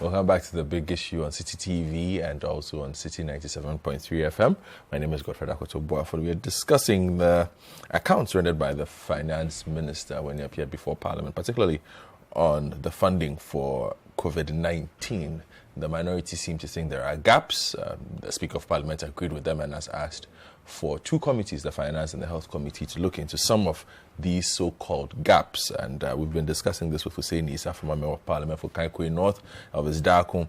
Welcome back to the big issue on City TV and also on City 97.3 FM. My name is Godfrey Akoto-Boafo. We are discussing the accounts rendered by the finance minister when he appeared before Parliament, particularly on the funding for COVID-19. The minority seem to think there are gaps. The Speaker of Parliament agreed with them and has asked for two committees, the Finance and the Health Committee, to look into some of these so-called gaps. And we've been discussing this with Hussein Issa, former Member of Parliament for Kaikwe North, Elvis Darko,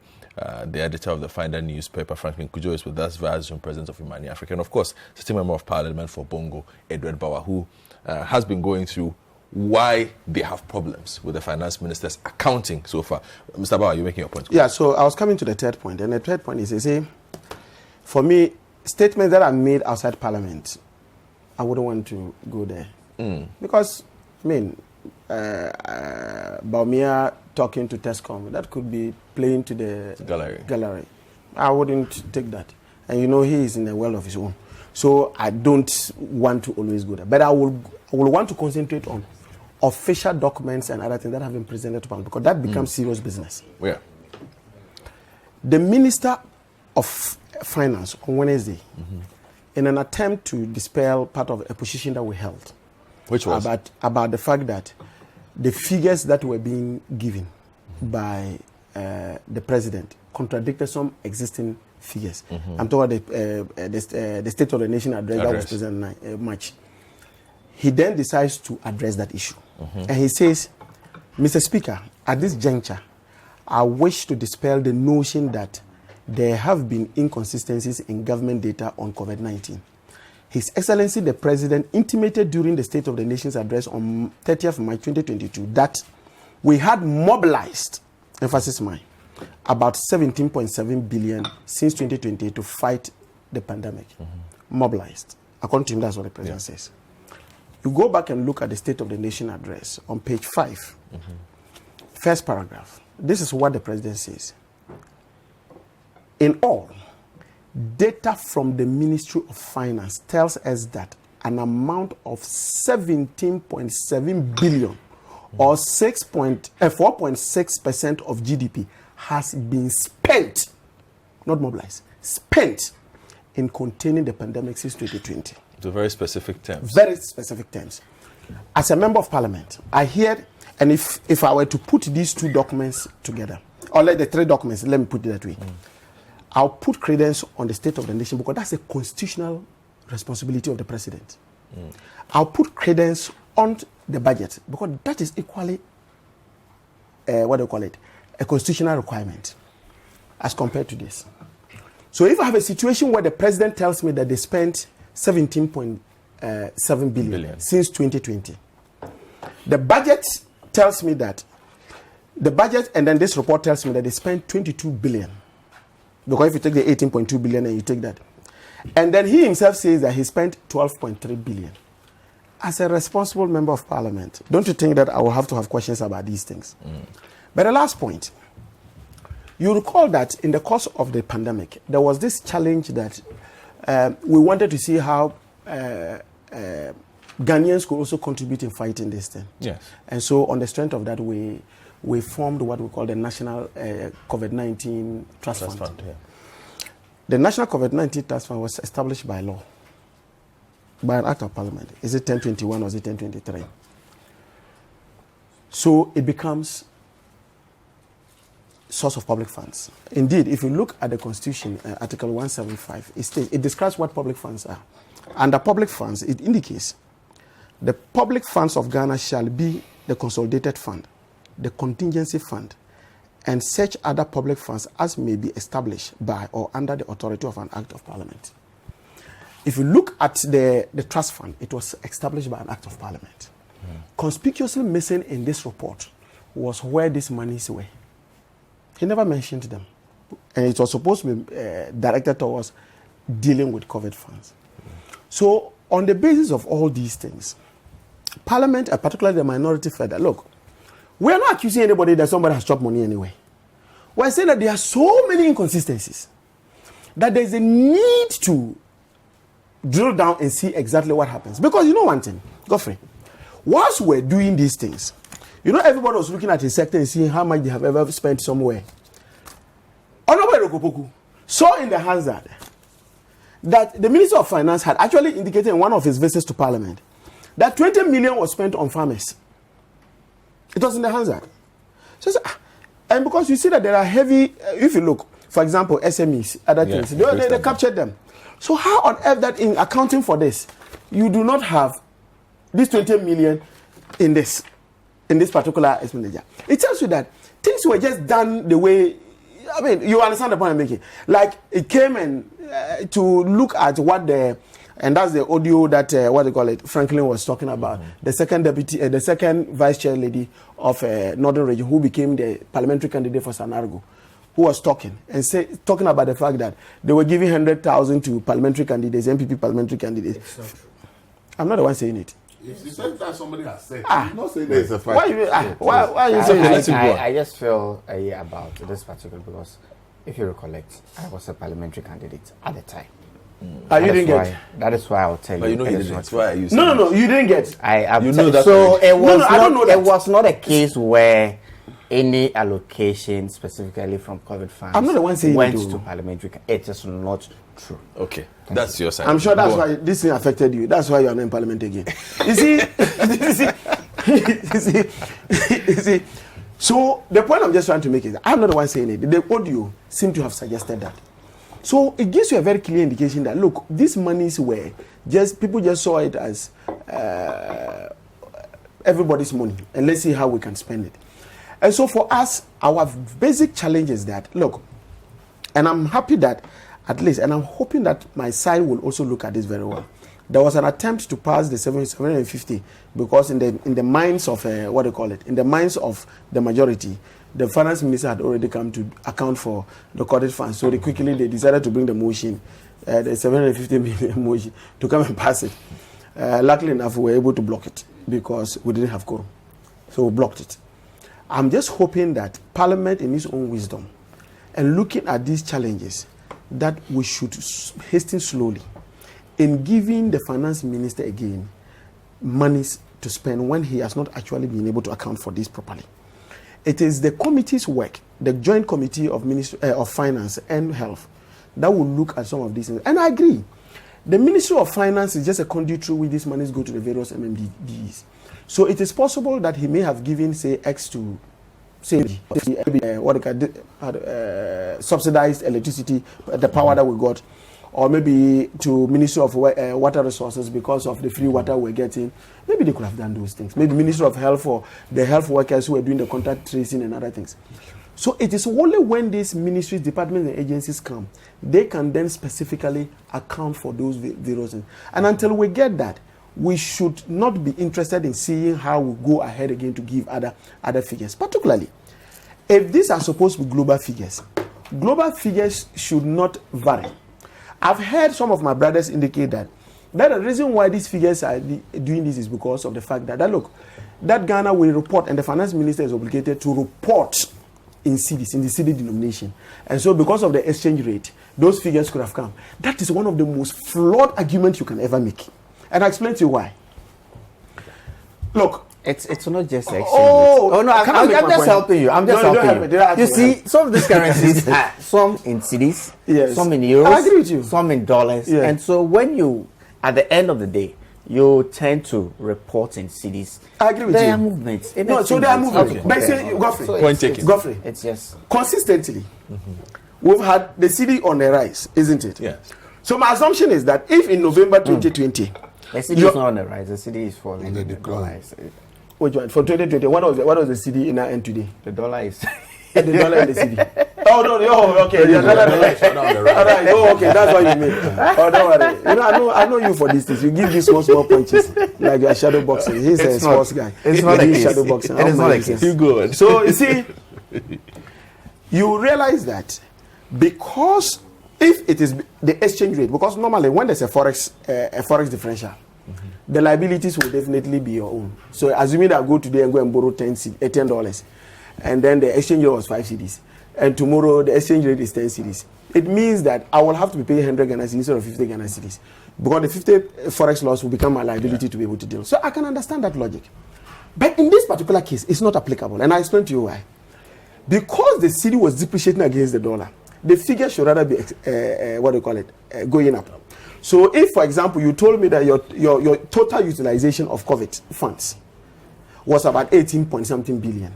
the editor of the Finder newspaper, Franklin Kujo, is with us via Zoom, President of Imani Africa, and of course, sitting Member of Parliament for Bongo, Edward Bawa, who has been going through why they have problems with the finance minister's accounting so far. Mr. Bawa, you're making your point. Yeah, so I was coming to the third point, and the third point is, you see, for me, statements that are made outside Parliament, I wouldn't want to go there. Because, I mean, Baumia talking to Tescom, that could be playing to the gallery. I wouldn't take that. And you know, he is in a world of his own. So I don't want to always go there. But I will want to concentrate on official documents and other things that have been presented to Parliament, because that becomes serious business. Yeah. The Minister of Finance on Wednesday, in an attempt to dispel part of a position that we held, which was about the fact that the figures that were being given by the president contradicted some existing figures. I'm talking about the State of the Nation address that was presented in March. He then decides to address that issue. And he says, Mr. Speaker, at this juncture, I wish to dispel the notion that there have been inconsistencies in government data on COVID-19. His Excellency the President intimated during the State of the Nation's address on 30th March 2022 that we had mobilized, emphasis mine, about 17.7 billion since 2020 to fight the pandemic. Mobilized. According to him, that's what the President says. You go back and look at the State of the Nation address on page 5, first paragraph. This is what the President says. In all, data from the Ministry of Finance tells us that an amount of 17.7 billion or 4.6% of GDP has been spent, not mobilized, spent in containing the pandemic since 2020. The very specific terms. Very specific terms. As a Member of Parliament, I hear, and if I were to put these two documents together, or let the three documents, let me put it that way, I'll put credence on the State of the Nation because that's a constitutional responsibility of the President. I'll put credence on the budget because that is equally, a constitutional requirement as compared to this. So if I have a situation where the President tells me that they spent 17.7 billion since 2020, the budget tells me that, and then this report tells me that they spent 22 billion. Because if you take the 18.2 billion and you take that, and then he himself says that he spent 12.3 billion. As a responsible Member of Parliament, don't you think that I will have to have questions about these things? But the last point, you recall that in the course of the pandemic, there was this challenge that we wanted to see how Ghanaians could also contribute in fighting this thing. Yes. And so on the strength of that, we formed what we call the National COVID-19 Trust Fund. Yeah. The National COVID-19 Trust Fund was established by law, by an act of Parliament. Is it 1021 or is it 1023? So it becomes source of public funds. Indeed, if you look at the Constitution, Article 175, it describes what public funds are. Under public funds, it indicates the public funds of Ghana shall be the consolidated fund, the contingency fund, and such other public funds as may be established by or under the authority of an act of Parliament. If you look at the trust fund, it was established by an act of Parliament. Conspicuously missing in this report was where these monies were. He never mentioned them. And it was supposed to be directed towards dealing with COVID funds. So on the basis of all these things, Parliament, and particularly the minority, felt that, look, we are not accusing anybody that somebody has chopped money anyway. We're saying that there are so many inconsistencies that there's a need to drill down and see exactly what happens. Because you know one thing, Godfrey, whilst we're doing these things, you know, everybody was looking at his sector and seeing how much they have ever spent somewhere. Kopoku saw in the Hansard that the Minister of Finance had actually indicated in one of his visits to Parliament that 20 million was spent on farmers. It was in the Hansard. So, and because you see that there are heavy, if you look, for example, SMEs, other things, they captured them. So how on earth that in accounting for this, you do not have this 20 million in this particular expenditure? It tells you that things were just done the way, I mean, you understand the point I'm making. Like, it came and to look at what and that's the audio that, what they call it, Franklin was talking about. The second vice chair lady of Northern Region, who became the parliamentary candidate for Sanargo, who was talking talking about the fact that they were giving 100,000 to parliamentary candidates, MPP parliamentary candidates. It's not true. I'm not the one saying it. If you said that somebody has said, you're not saying it's a fact. Why are you saying that? I just feel about this particular because if you recollect, I was a parliamentary candidate at the time. You didn't get. That is why I'll tell you. But you know he didn't. Why are you saying No, you didn't get. You know that. So it was I don't know that. It was not a case where any allocation specifically from COVID funds I'm not the one saying went to parliamentary. It is not true. Okay, that's your side. I'm sure that's why this thing affected you. That's why you are not in Parliament again. You see. So the point I'm just trying to make is, I'm not the one saying it. The audio seemed to have suggested that. So it gives you a very clear indication that, look, these monies were people just saw it as everybody's money, and let's see how we can spend it. And so for us, our basic challenge is that, look, and I'm happy that at least, and I'm hoping that my side will also look at this very well. There was an attempt to pass the 750 because in the minds of in the minds of the majority, the finance minister had already come to account for the cottage funds. So they decided to bring the motion, the 750 million motion, to come and pass it. Luckily enough, we were able to block it because we didn't have quorum. So we blocked it. I'm just hoping that Parliament, in its own wisdom, and looking at these challenges, that we should hasten slowly in giving the finance minister again monies to spend when he has not actually been able to account for this properly. It is the committee's work, the joint committee of Finance and Health, that will look at some of these things. And I agree. The Ministry of Finance is just a conduit through which these monies go to the various MMDs. So it is possible that he may have given, say, X to, say, subsidized electricity, the power that we got, or maybe to Ministry of Water Resources because of the free water we're getting. Maybe they could have done those things. Maybe Ministry of Health for the health workers who are doing the contact tracing and other things. So it is only when these ministries, departments, and agencies come, they can then specifically account for those various things. And until we get that, we should not be interested in seeing how we go ahead again to give other figures. Particularly, if these are supposed to be global figures should not vary. I've heard some of my brothers indicate that the reason why these figures are doing this is because of the fact that look, that Ghana will report, and the finance minister is obligated to report in cedis, in the cedi denomination. And so because of the exchange rate, those figures could have come. That is one of the most flawed arguments you can ever make. And I'll explain to you why. Look, it's not just exchange. I'm just helping you. I'm just helping you. You see, some of these currencies are some in cedis, yes, some in euros, I agree with you, some in dollars. Yeah. And so when you, at the end of the day, you tend to report in cedis. I agree with you. There are movements. No, so there are movements. Okay. But say, Godfrey, it's just consistently. We've had the cedi on the rise, isn't it? Yes. So my assumption is that if in November 2020, the cedi is not on the rise, the cedi is falling. And the decline. Which one? For 2020, what was the cedi in our end today? The dollar is the dollar and the cedi. Oh no! Oh, okay. The dollar. All right. Oh, okay. That's what you mean. Oh, don't worry. You know, I know you for these things. You give these small punches like you are shadow boxing. He's a sports guy. It's not a case. Shadow boxing. It is not a case. You good. So you see, you realize that because if it is the exchange rate, because normally when there's a forex differential, the liabilities will definitely be your own. So assuming that I go today and go and borrow $10, and then the exchange rate was 5 cedis, and tomorrow the exchange rate is 10 cedis, it means that I will have to be paying 100 Ghana cedis instead of 50 Ghana cedis, because the 50 forex loss will become my liability to be able to deal. So I can understand that logic. But in this particular case, it's not applicable, and I explain to you why. Because the cedi was depreciating against the dollar, the figure should rather be going up. So if, for example, you told me that your total utilization of COVID funds was about 18 point something billion,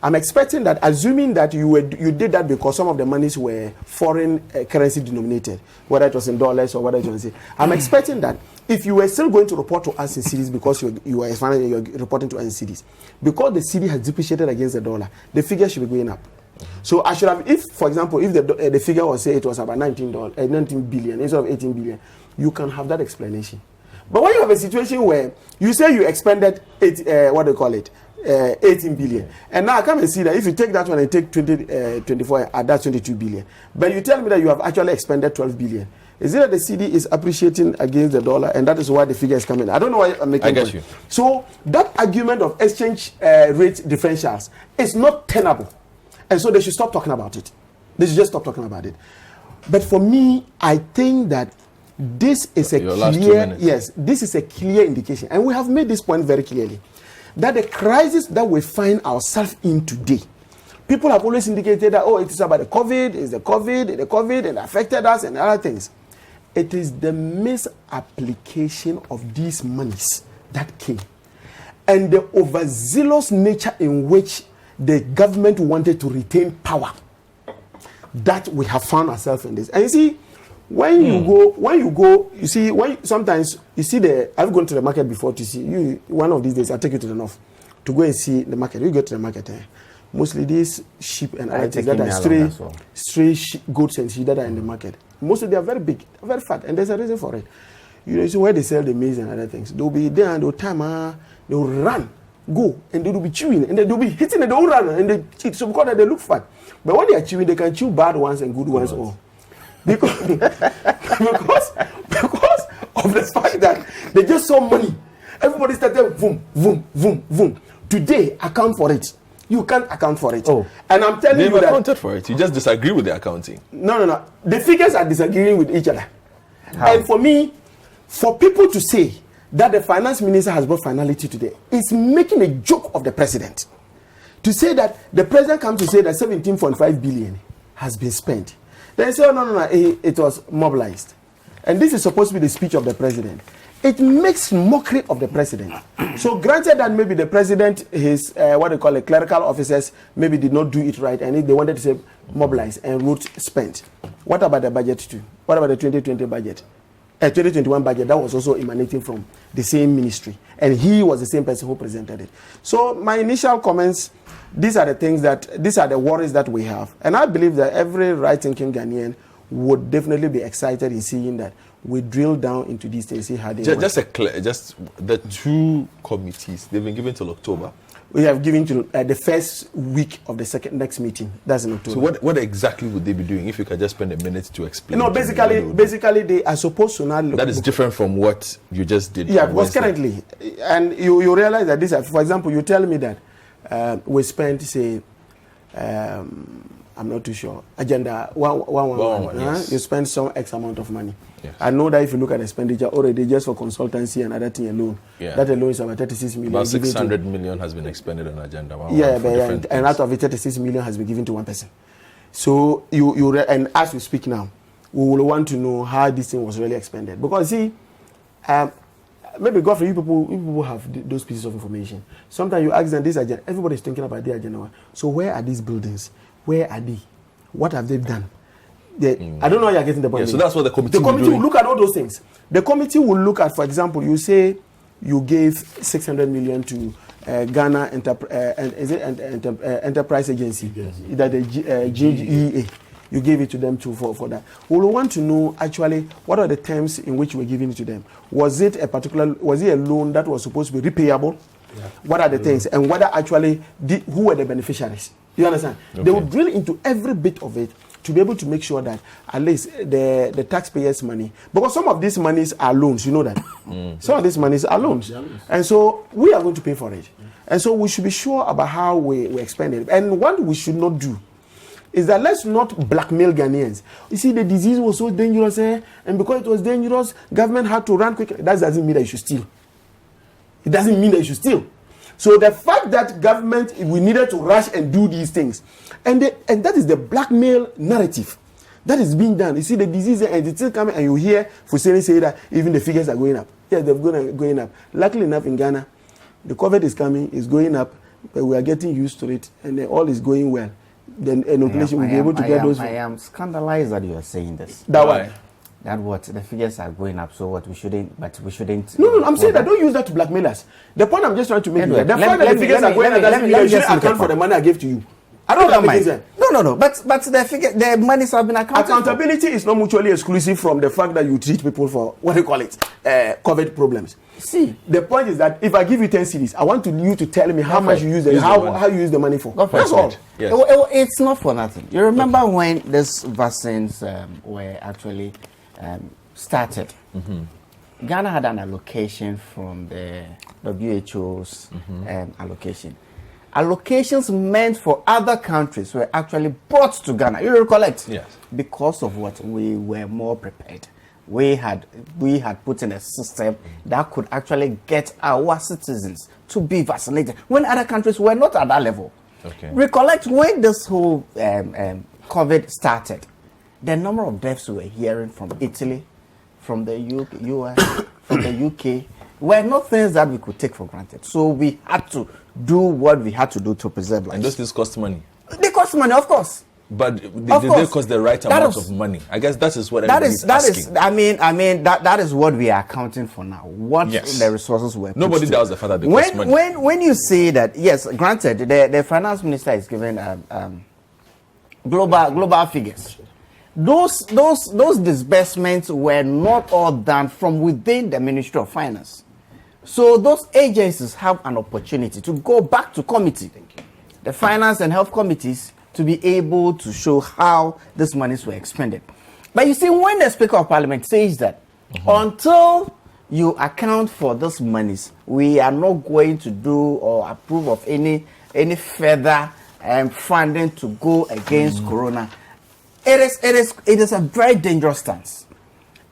I'm expecting that, assuming that you did that because some of the monies were foreign currency denominated, whether it was in dollars or whether it was in, I'm expecting that if you were still going to report to us in cedis because you are reporting to us in cedis, because the cedi has depreciated against the dollar, the figure should be going up. So I should have, if, for example, if the figure was, say, it was about 19 billion instead of 18 billion, you can have that explanation. But when you have a situation where you say you expended 18 billion, and now I come and see that if you take that one and take 24, that's 22 billion, but you tell me that you have actually expended 12 billion. Is it that the cedi is appreciating against the dollar, and that is why the figure is coming? I don't know why I'm making. I get you. So that argument of exchange rate differentials is not tenable. And so they should stop talking about it. They should just stop talking about it. But for me, I think that this is a this is a clear indication. And we have made this point very clearly, that the crisis that we find ourselves in today, people have always indicated that, it is about the COVID, and it affected us and other things. It is the misapplication of these monies that came, and the overzealous nature in which the government wanted to retain power, that we have found ourselves in this. And you see, when you go, you see, sometimes you see I've gone to the market before to see one of these days I'll take you to the north to go and see the market. You go to the market, mostly these sheep and other things that are stray goats and sheep that are in the market. Mostly they are very big, very fat, and there's a reason for it. You see where they sell the maize and other things. They'll be there and they'll run, go, and they will be chewing, and they'll be hitting, and they'll run, and they cheat. So because they look fat, but when they are chewing, they can chew bad ones and good ones all. Because of the fact that they just saw money. Everybody started boom, boom, boom, boom. Today, account for it. You can't account for it. And I'm telling you that... They've accounted for it. You just disagree with the accounting. No. The figures are disagreeing with each other. How? And for me, for people to say that the finance minister has brought finality today, is making a joke of the president. To say that the president comes to say that 17.5 billion has been spent. They say, no, it was mobilized. And this is supposed to be the speech of the president. It makes mockery of the president. So granted that maybe the president, his, clerical officers, maybe did not do it right, and if they wanted to say mobilize and wrote spent. What about the budget too? What about the 2020 budget? 2021 budget, that was also emanating from the same ministry. And he was the same person who presented it. So my initial comments, these are the worries that we have. And I believe that every right-thinking Ghanaian would definitely be excited in seeing that we drill down into these things, see how they just the two committees, they've been given till October. We have given to the first week of the next meeting. That's in October. So what exactly would they be doing? If you could just spend a minute to explain. No, basically they are supposed to now. That is different from what you just did. Yeah, because currently, and you realize that this, for example, you tell me that we spent, say, I'm not too sure, agenda 111. Yes. You spend some X amount of money. Yes. I know that if you look at expenditure already, just for consultancy and other thing alone, that alone is about 36 million. About 600 million has been expended on agenda. And out of it, 36 million has been given to one person. So and as we speak now, we will want to know how this thing was really expended. Because see, maybe Godfrey, you people have those pieces of information. Sometimes you ask them this agenda, everybody's thinking about the agenda. So where are these buildings? Where are they? What have they done? I don't know how you're getting the point. So that's what the committee will look at all those things. The committee will look at, for example, you say you gave 600 million to Ghana Enterprise Agency, that the GEA. You gave it to them for that. We will want to know actually what are the terms in which we're giving it to them. Was it a loan that was supposed to be repayable? Yeah. What are the things, and whether actually who were the beneficiaries? You understand? Okay. They will drill into every bit of it to be able to make sure that at least the taxpayers' money, because some of these monies are loans, you know that. Some of these monies are loans. And so we are going to pay for it. And so we should be sure about how we expend it. And what we should not do is that let's not blackmail Ghanaians. You see, the disease was so dangerous, and because it was dangerous, government had to run quickly. That doesn't mean that you should steal. It doesn't mean that you should steal. So the fact that government, we needed to rush and do these things, and that is the blackmail narrative. That is being done. You see the disease and it's still coming, and you hear Fuseni say that even the figures are going up. Yes, they're going up. Luckily enough, in Ghana, the COVID is coming, is going up, but we are getting used to it, and all is going well. Then inoculation will be able to get those. I am scandalized that you are saying this. That why? That what the figures are going up, so what we shouldn't, but we shouldn't. No, I'm saying that don't use that to blackmail us. The point I'm just trying to make is that the fact that the figures are going up doesn't mean you shouldn't account for the money I gave to you. I don't mind. No. But the monies have been accounted. Accountability is not mutually exclusive from the fact that you treat people for what do you call it, COVID problems. See, the point is that if I give you 10 cedis, I want you to tell me how much you use how you use the money for. That's all. Yes. It's not for nothing. You remember when these vaccines were actually started? Mm-hmm. Ghana had an allocation from the WHO's allocation. Allocations meant for other countries were actually brought to Ghana. You recollect? Yes. Because of what? We were more prepared. We had put in a system that could actually get our citizens to be vaccinated when other countries were not at that level. Okay. Recollect when this whole COVID started, the number of deaths we were hearing from Italy, from the US, from the UK, were not things that we could take for granted. So we had to do what we had to do to preserve lives. And those things cost money. They cost money, of course. But did they cost the right amount of money? I guess that is what everybody's asking. That is what we are accounting for now. What the resources were. Nobody doubts the fact that they cost money. When you say that, yes, granted, the finance minister is given global figures. Those disbursements were not all done from within the Ministry of Finance. So those agencies have an opportunity to go back to committee, the finance and health committees, to be able to show how these monies were expended. But you see, when the Speaker of Parliament says that until you account for these monies, we are not going to do or approve of any further funding to go against Corona, it is a very dangerous stance.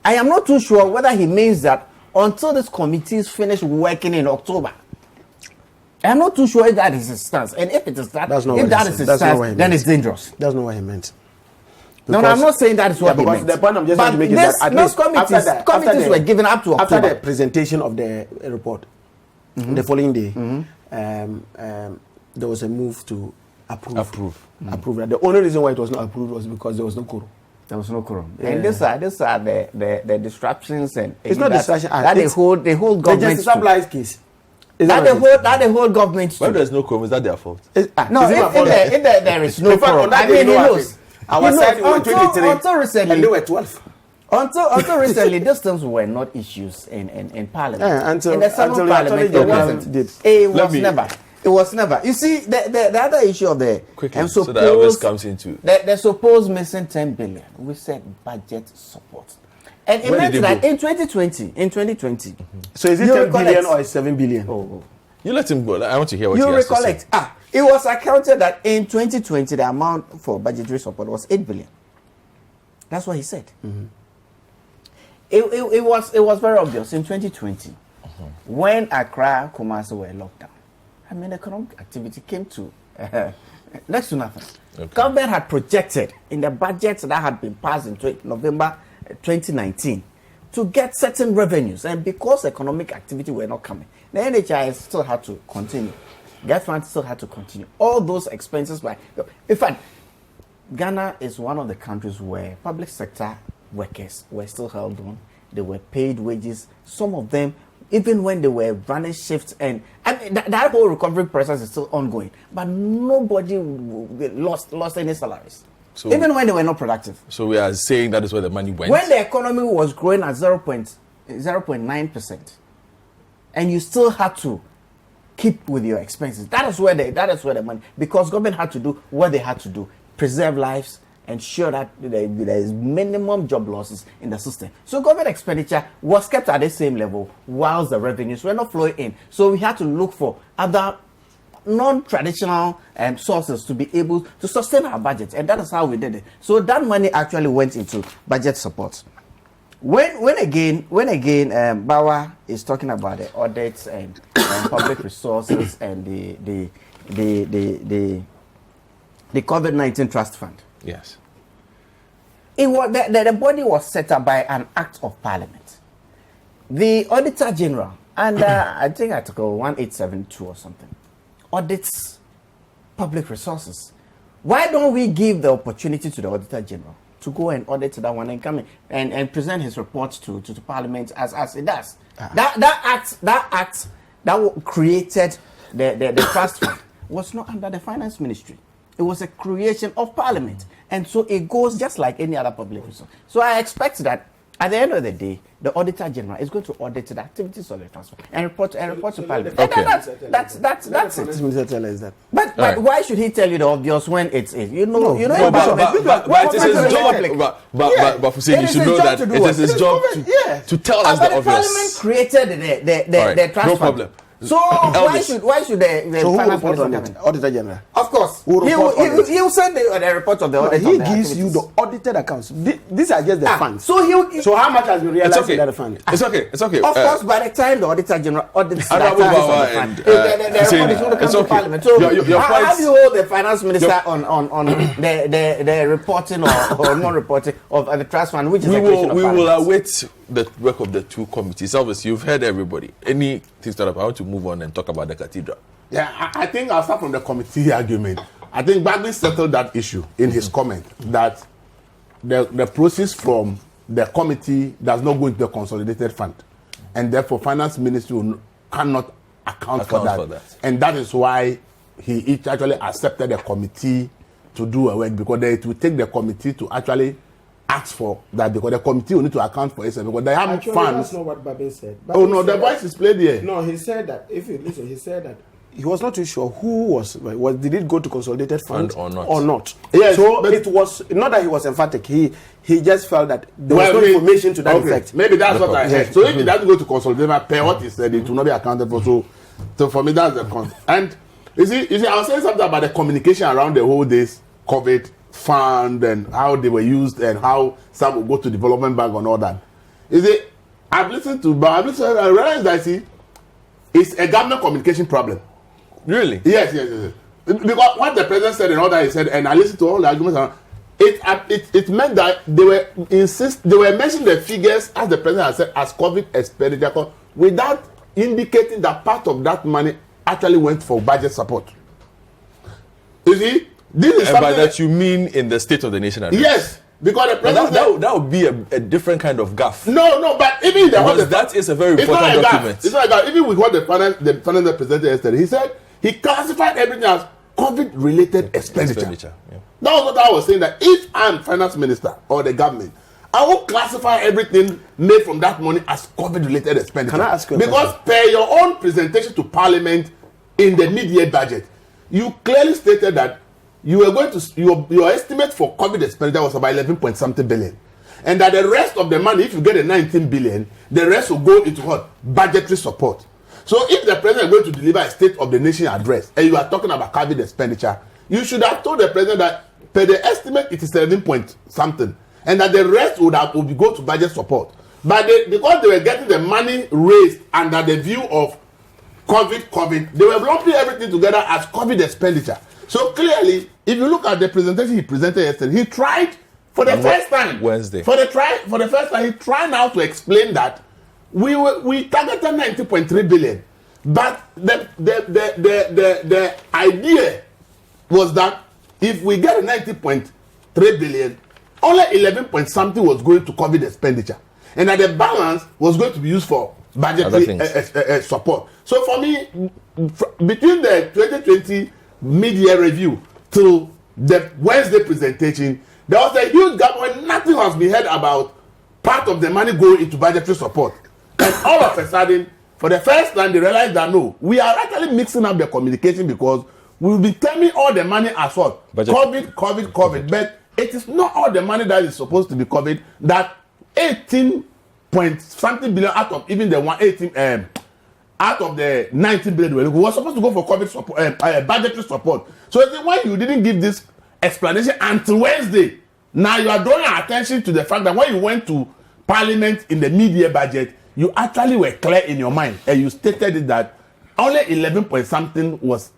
I am not too sure whether he means that until this committee is finished working in October. I'm not too sure if that is his stance. And if it is that, then it's dangerous. That's not what he meant. No, I'm not saying that is what he meant. The point I'm just trying to make is that at least committees were given up to October. After the presentation of the report, the following day, there was a move to approve. The only reason why it was not approved was because there was no quorum. There was no quorum. Yeah. And these are the disruptions and it's not distraction. That the whole government. The justice applies case. That the whole government. When there's no quorum, is that their fault? If there is no quorum, I mean, he knows. Our side were 23 until recently, and they were 12. Until recently, these things were not issues in Parliament. In the Senate Parliament, it wasn't. It was never. You see, the other issue of the so that always comes into the supposed missing 10 billion. We said budget support, and it meant that in 2020. So is it 10 billion or 7 billion? Oh. You let him go. I want to hear what you recollect. It was accounted that in 2020 the amount for budgetary support was 8 billion. That's what he said. It was very obvious in 2020 when Accra, Kumasi were locked down. I mean, economic activity came to next to nothing. Okay. Government had projected in the budget that had been passed in November 2019 to get certain revenues, and because economic activity were not coming, the NHIS still had to continue. Gas fund still had to continue. All those expenses were. In fact, Ghana is one of the countries where public sector workers were still held on. They were paid wages. Some of them, even when they were running shifts, and I mean, that whole recovery process is still ongoing. But nobody lost any salaries, so, even when they were not productive. So we are saying that is where the money went. When the economy was growing at 0.9%, and you still had to keep with your expenses, that is where the money, because government had to do what they had to do, preserve lives, ensure that there is minimum job losses in the system. So government expenditure was kept at the same level whilst the revenues were not flowing in. So we had to look for other non-traditional sources to be able to sustain our budget, and that is how we did it. So that money actually went into budget support. When again, Bawa is talking about the audits and public resources and the COVID-19 trust fund. Yes. It was the body was set up by an act of parliament. The Auditor General, under I think Article 1872 or something, audits public resources. Why don't we give the opportunity to the Auditor General to go and audit that one and come in and present his report to Parliament as it does? That act that created the trust fund was not under the Finance Ministry. It was a creation of Parliament, and so it goes just like any other public resource. So I expect that at the end of the day, the Auditor General is going to audit the activities of the trust fund and report to Parliament. Okay. That's it. But right. Why should he tell you the obvious when it's you know? No, but it is his job. But you should know that it is his job to tell us the obvious. Parliament created the trust fund. No problem. So why should the so Finance who report on Minister it? Auditor General. Of course, he will send the report of the audit. He gives you the audited accounts. These are just the funds. So how much has been realized in that fund? It's okay. Of course, by the time the Auditor General audits the Honorable activities of the fund, the report is going to come to Parliament. So how do you hold the Finance Minister on the reporting or non-reporting of the trust fund, which is a creation of we Parliament? will await the work of the two committees. Obviously, you've heard everybody. Anything start up, I want to move on and talk about the Cathedral. Yeah, I think I'll start from the committee argument. I think Bagley settled that issue in his comment that the proceeds from the committee does not go into the consolidated fund, and therefore Finance Ministry cannot account for that. And that is why he actually accepted the committee to do a work, because it will take the committee to actually ask for that, because the committee will need to account for itself, because they have Actually, funds. That's not what Babe said. The voice is played here. No, he said that. If you listen, he said that he was not too sure who was did it go to consolidated fund or not. Yes, so it was not that he was emphatic. He just felt that there was no information to that effect. Maybe that's what I heard. So if it doesn't go to consolidated, per what he said, it will not be accounted for. So for me, that's the con. And you see, I was saying something about the communication around the whole days COVID fund and how they were used and how some will go to development bank and all that. You see, I realized that it's a government communication problem. Really? Yes. Because what the president said and all that he said, and I listened to all the arguments around, it meant that they were mentioning the figures, as the president has said, as COVID expenditure, without indicating that part of that money actually went for budget support. You see, this is and by that you mean in the State of the Nation address? Yes, because the president that would be a different kind of gaffe. No, but even that is a very important document. It's not like that. Even with what the finance presented yesterday, he said he classified everything as COVID-related expenditure. Yeah. That was what I was saying, that if I'm finance minister or the government, I will classify everything made from that money as COVID-related expenditure. Can I ask you a because question? per your own presentation to Parliament in the mid-year budget, you clearly stated that you were going to your estimate for COVID expenditure was about 11-point-something billion, and that the rest of the money, if you get a 19 billion, the rest will go into what? Budgetary support. So if the president is going to deliver a State of the Nation address and you are talking about COVID expenditure, you should have told the president that per the estimate it is 11-point-something, and that the rest would go to budget support. But because they were getting the money raised under the view of COVID, they were lumping everything together as COVID expenditure. So clearly, if you look at the presentation he presented yesterday, he tried for the first time. Wednesday. For the first time, he tried now to explain that we targeted 90.3 billion, but the idea was that if we get a 90.3 billion, only 11-point-something was going to COVID expenditure, and that the balance was going to be used for budgetary support. So for me, between the 2020 mid-year review till the Wednesday presentation, there was a huge gap where nothing has been heard about part of the money going into budgetary support. And all of a sudden, for the first time, they realized that no, we are actually mixing up the communication, because we will be telling all the money as what? COVID. But it is not all the money that is supposed to be COVID. That 18-point-something billion out of even the 118 out of the 19 billion was supposed to go for COVID support, budgetary support. So why you didn't give this explanation until Wednesday? Now you are drawing attention to the fact that when you went to Parliament in the mid-year budget, you actually were clear in your mind, and you stated it that only 11-point-something was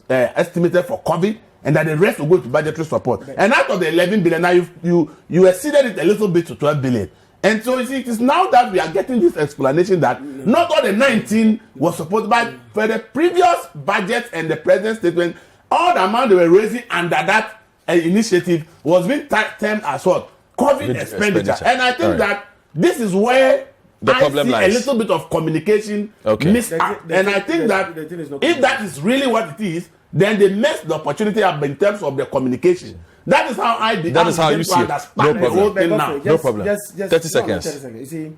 estimated for COVID, and that the rest will go to budgetary support. And out of the 11 billion, now you exceeded it a little bit to 12 billion. And so you see, it is now that we are getting this explanation that not all the 19 was supported, but for the previous budget and the president's statement, all the amount they were raising under that initiative was being termed as what? COVID expenditure. And I think that this is where the I problem see lies. a little bit of communication mishap. And I think that if that is really what it is, then they messed the opportunity up in terms of the communication. That is how that is how you see it. No problem. No problem. 30 seconds. 30 seconds. You see,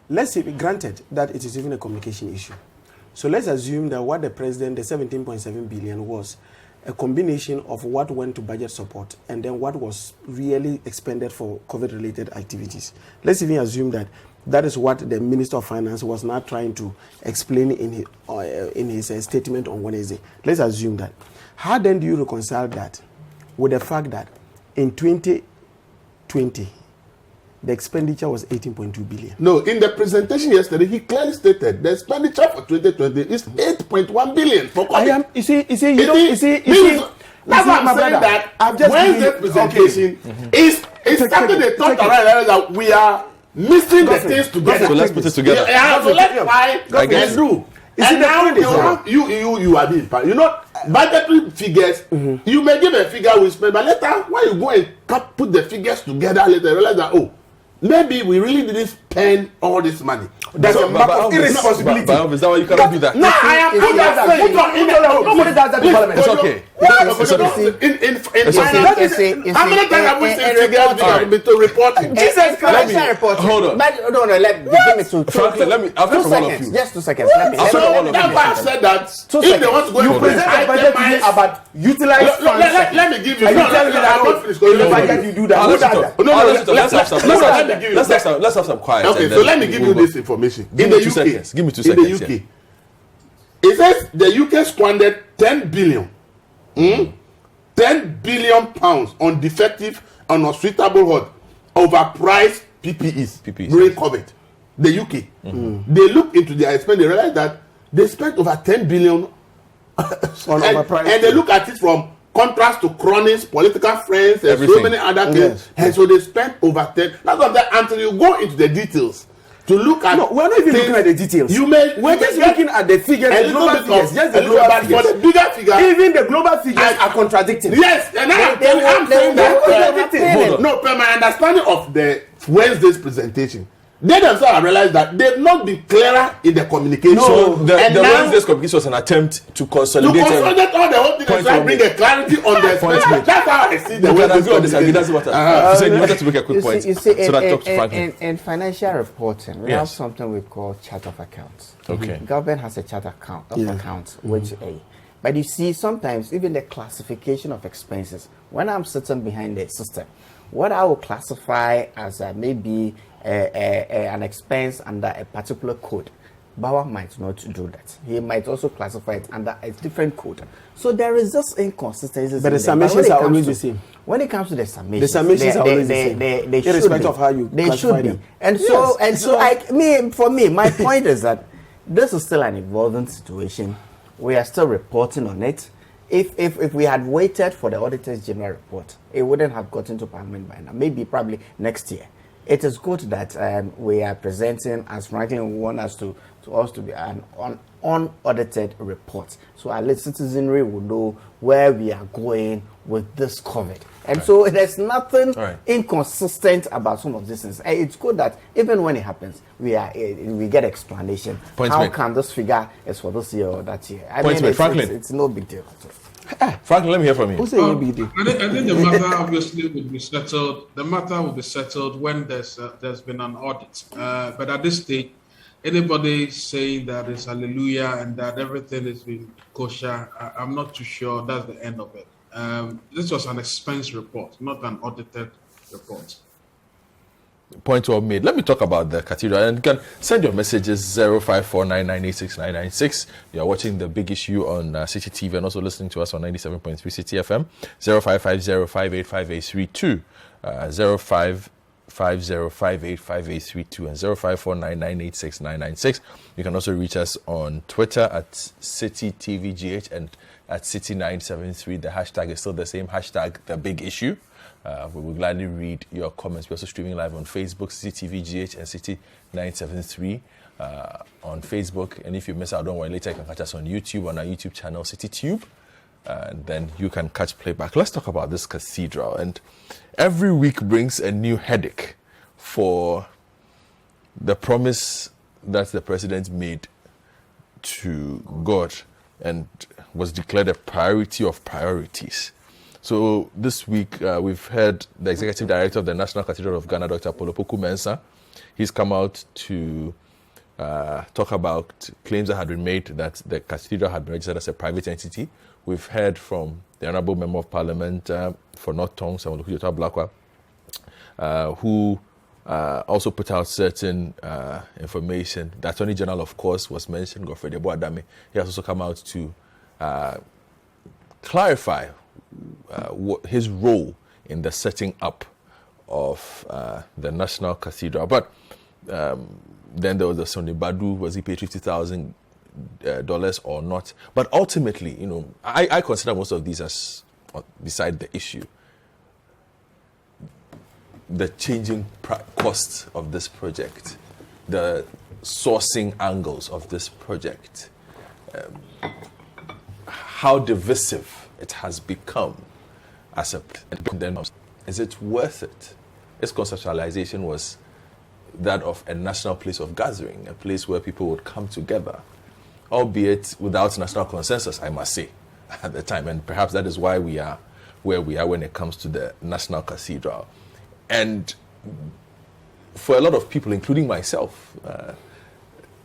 let's say, granted that it is even a communication issue. So let's assume that what the president, the 17.7 billion, was a combination of what went to budget support and then what was really expended for COVID-related activities. Let's even assume that that is what the Minister of Finance was not trying to explain in his statement on Wednesday. Let's assume that. How then do you reconcile that with the fact that in 2020, the expenditure was 18.2 billion? No, in the presentation yesterday, he clearly stated the expenditure for 2020 is 8.1 billion for COVID. You see, that's why I'm saying that Wednesday's presentation is something they thought around that we are missing the things together. So let's put it together. So let's try and do. And now you are being part. You know, budgetary figures, you may give a figure we spend, but later, when you go and put the figures together, later realize that, oh, maybe we really didn't spend all this money. That's a matter of irresponsibility. But is that why you cannot do that? No, I am saying nobody does that in Parliament. It's okay. How many times have we seen figures to reporting? Jesus Christ, hold on. No, give me 2 Frankly, let me. I've heard from all of you. Just 2 seconds. Let me. So that's why I said that if they want to go, You present a budget to me about utilized funds. Let me give you. And you tell me that I'm not finished. In the budget you do that. Let's have some quiet. Okay, so let me give you this information. Give me 2 seconds. Give me 2 seconds. In the UK, it says the UK squandered 10 billion, 10 billion pounds on defective and unsuitable hot overpriced PPEs during COVID. The UK, they look into their expense, they realize that they spent over 10 billion and they look at it from contrast to cronies, political friends, and so many other things. Yes. And so they spent over 10. That's not that until you go into the details to look at. No, we're not even looking at the details. We're just looking at the figures, the global figures. Just the global figures. For the bigger figure, even the global figures are contradicting. Yes, and I'm saying that. No, per my understanding of the Wednesday's presentation, they themselves have realized that they've not been clearer in the communication. So the Wednesday's communication was an attempt to consolidate all the whole thing and try to bring a clarity on the point. That's how I see the You can Wednesday's agree or disagree. That's what you said. You wanted to make a quick point. You see, so that talks to Franklin. in financial reporting, we have something we call chart of accounts. Okay. Government has a chart of accounts, which but you see, sometimes even the classification of expenses. When I'm sitting behind the system, what I will classify as maybe an expense under a particular code, Bauer might not do that. He might also classify it under a different code. So there is just inconsistencies. But the summations are always the same. When it comes to the summations, the summations are always the same. They irrespective of how you classify them. And for me, my point is that this is still an evolving situation. We are still reporting on it. If we had waited for the Auditor's General report, it wouldn't have gotten to Parliament by now. Maybe probably next year. It is good that we are presenting, as Franklin want us to be an unaudited report. So at least citizenry will know where we are going with this COVID. And so there's nothing inconsistent about some of these things. It's good that even when it happens, we get explanation. How come this figure is for this year or that year? I mean, it's no big deal. Franklin, let me hear from you. I think the matter obviously will be settled. The matter will be settled when there's been an audit. But at this stage, anybody saying that it's hallelujah and that everything has been kosher, I'm not too sure that's the end of it. This was an expense report, not an audited report. Point well made. Let me talk about the Cathedral, and you can send your messages 0549986996. You are watching The Big Issue on City TV and also listening to us on 97.3 City FM. 0550585832, 0550585832, and 0549986996. You can also reach us on Twitter at City TVGH and at City973. The hashtag is still the same, hashtag the big issue. We will gladly read your comments. We're also streaming live on Facebook, CCTVGH and City973 on Facebook. And if you miss out, don't worry, later you can catch us on YouTube, on our YouTube channel, CityTube. And then you can catch playback. Let's talk about this cathedral. And every week brings a new headache for the promise that the president made to God and was declared a priority of priorities. So this week, we've heard the executive director of the National Cathedral of Ghana, Dr. Polopoku Mensah. He's come out to talk about claims that had been made that the cathedral had been registered as a private entity. We've heard from the Honorable Member of Parliament for North Tongue, Samuel Blakwa, who also put out certain information. The Attorney General, of course, was mentioned, Godfrey Adame. He has also come out to clarify what his role in the setting up of the National Cathedral. But then there was the Sonny Badu, was he paid $50,000 or not? But ultimately, you know, I consider most of these as beside the issue. The changing costs of this project, the sourcing angles of this project, how divisive it has become as a, is it worth it? Its conceptualization was that of a national place of gathering, a place where people would come together, albeit without national consensus, I must say, at the time. And perhaps that is why we are where we are when it comes to the National Cathedral. And for a lot of people, including myself,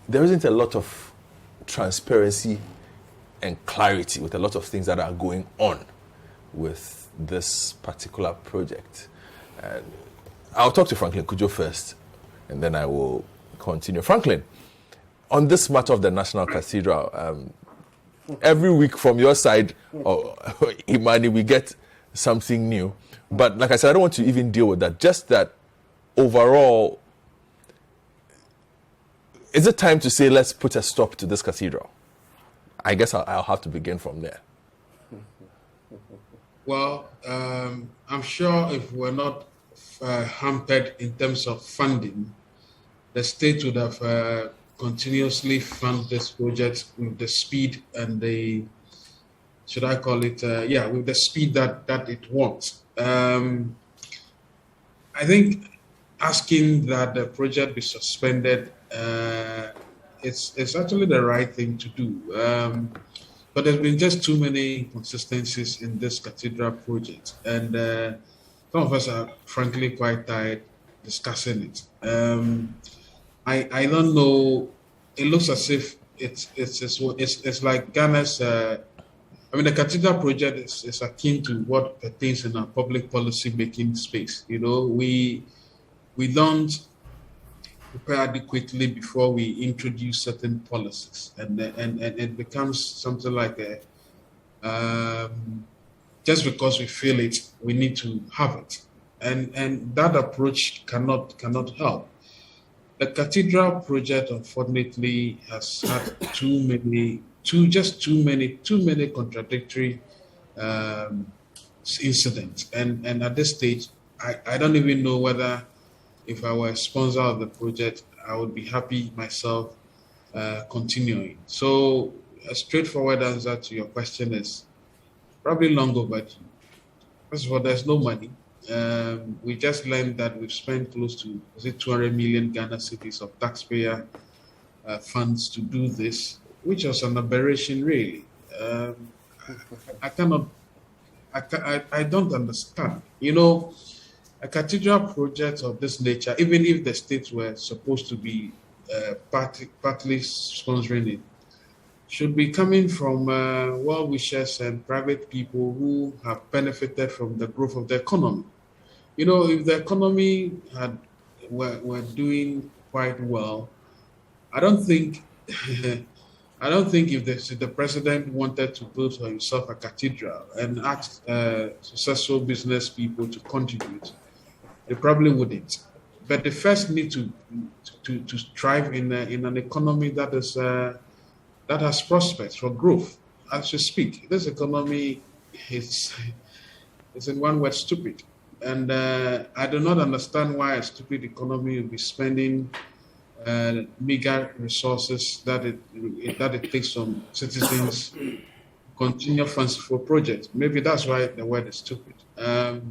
there isn't a lot of transparency and clarity with a lot of things that are going on with this particular project. And I'll talk to Franklin Kujo first, and then I will continue. Franklin, on this matter of the National Cathedral, every week from your side, Imani, we get something new. But like I said, I don't want to even deal with that. Just that overall, is it time to say, let's put a stop to this cathedral? I guess I'll have to begin from there. Well, I'm sure if we're not hampered in terms of funding, the state would have continuously funded this project with the speed and the, should I call it, with the speed that it wants. I think asking that the project be suspended, it's actually the right thing to do. But there's been just too many inconsistencies in this cathedral project, and some of us are frankly quite tired discussing it. I don't know. It looks as if it's like Ghana's. The cathedral project is akin to what pertains in our public policy making space. You know, we don't prepare adequately before we introduce certain policies, and it becomes something like just because we feel it, we need to have it, and that approach cannot help. The cathedral project, unfortunately, has had too many contradictory incidents, and at this stage, I don't even know whether, if I were a sponsor of the project, I would be happy myself continuing. So a straightforward answer to your question is probably long overdue. First of all, there's no money. We just learned that we've spent close to 200 million Ghana cedis of taxpayer funds to do this, which was an aberration, really. I don't understand. You know, a cathedral project of this nature, even if the states were supposed to be partly sponsoring it, should be coming from well-wishers and private people who have benefited from the growth of the economy. You know, if the economy were doing quite well, I don't think if the president wanted to build for himself a cathedral and asked successful business people to contribute, they probably wouldn't. But they first need to thrive in an economy that has prospects for growth. as we speak, this economy is in one word, stupid. And I do not understand why a stupid economy will be spending meager resources that it takes from citizens continue fanciful projects. Maybe that's why the word is stupid.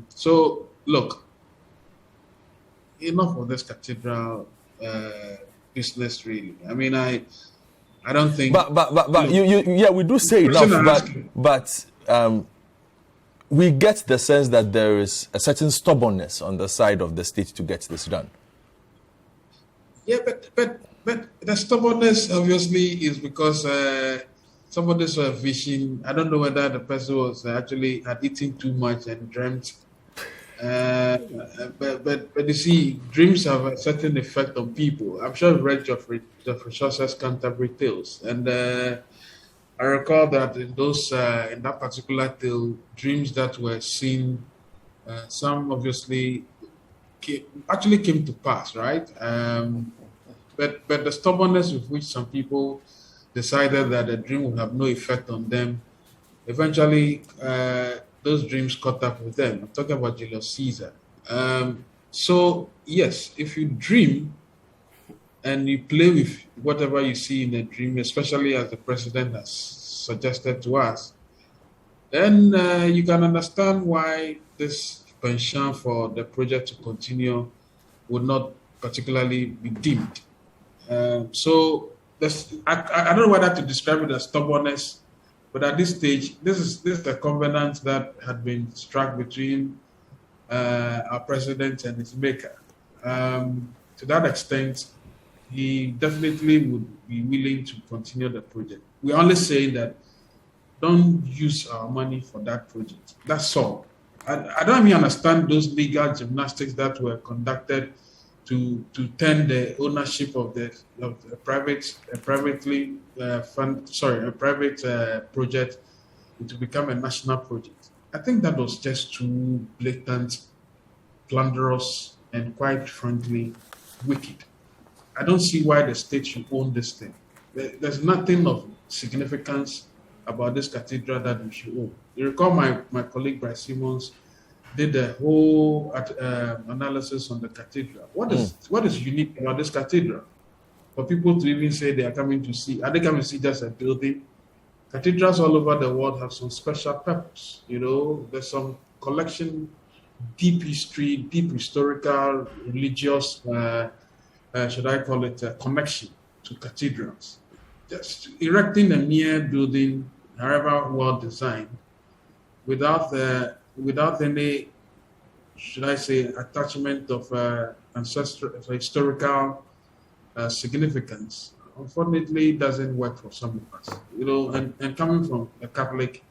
So look, enough of this cathedral business. Really, I mean, I don't think. But yeah, we do say enough, but we get the sense that there is a certain stubbornness on the side of the state to get this done. Yeah, but the stubbornness obviously is because somebody saw a vision. I don't know whether the person was actually had eaten too much and dreamt. But you see, dreams have a certain effect on people. I'm sure you've read Geoffrey Chaucer's Canterbury Tales, and I recall that in that particular tale, dreams that were seen, some obviously came to pass, right? But the stubbornness with which some people decided that the dream would have no effect on them, eventually those dreams caught up with them. I'm talking about Julius Caesar. So yes, if you dream and you play with whatever you see in a dream, especially as the president has suggested to us, then you can understand why this penchant for the project to continue would not particularly be deemed. So I don't know whether to describe it as stubbornness, but at this stage, this is a covenant that had been struck between our president and his maker. To that extent, he definitely would be willing to continue the project. We're only saying that don't use our money for that project. That's all. I don't even understand those legal gymnastics that were conducted to turn the ownership of a private project to become a national project. I think that was just too blatant, plunderous, and quite frankly, wicked. I don't see why the state should own this thing. There's nothing of significance about this cathedral that we should own. You recall my colleague Bryce Simmons did the whole analysis on the cathedral. What is unique about this cathedral? For people to even say they are coming to see, are they coming to see just a building? Cathedrals all over the world have some special purpose. You know, there's some collection, deep history, deep historical, religious, should I call it, connection to cathedrals. Just erecting a mere building, however well designed, without any, should I say, attachment of historical significance, unfortunately, doesn't work for some of us. You know, and coming from a Catholic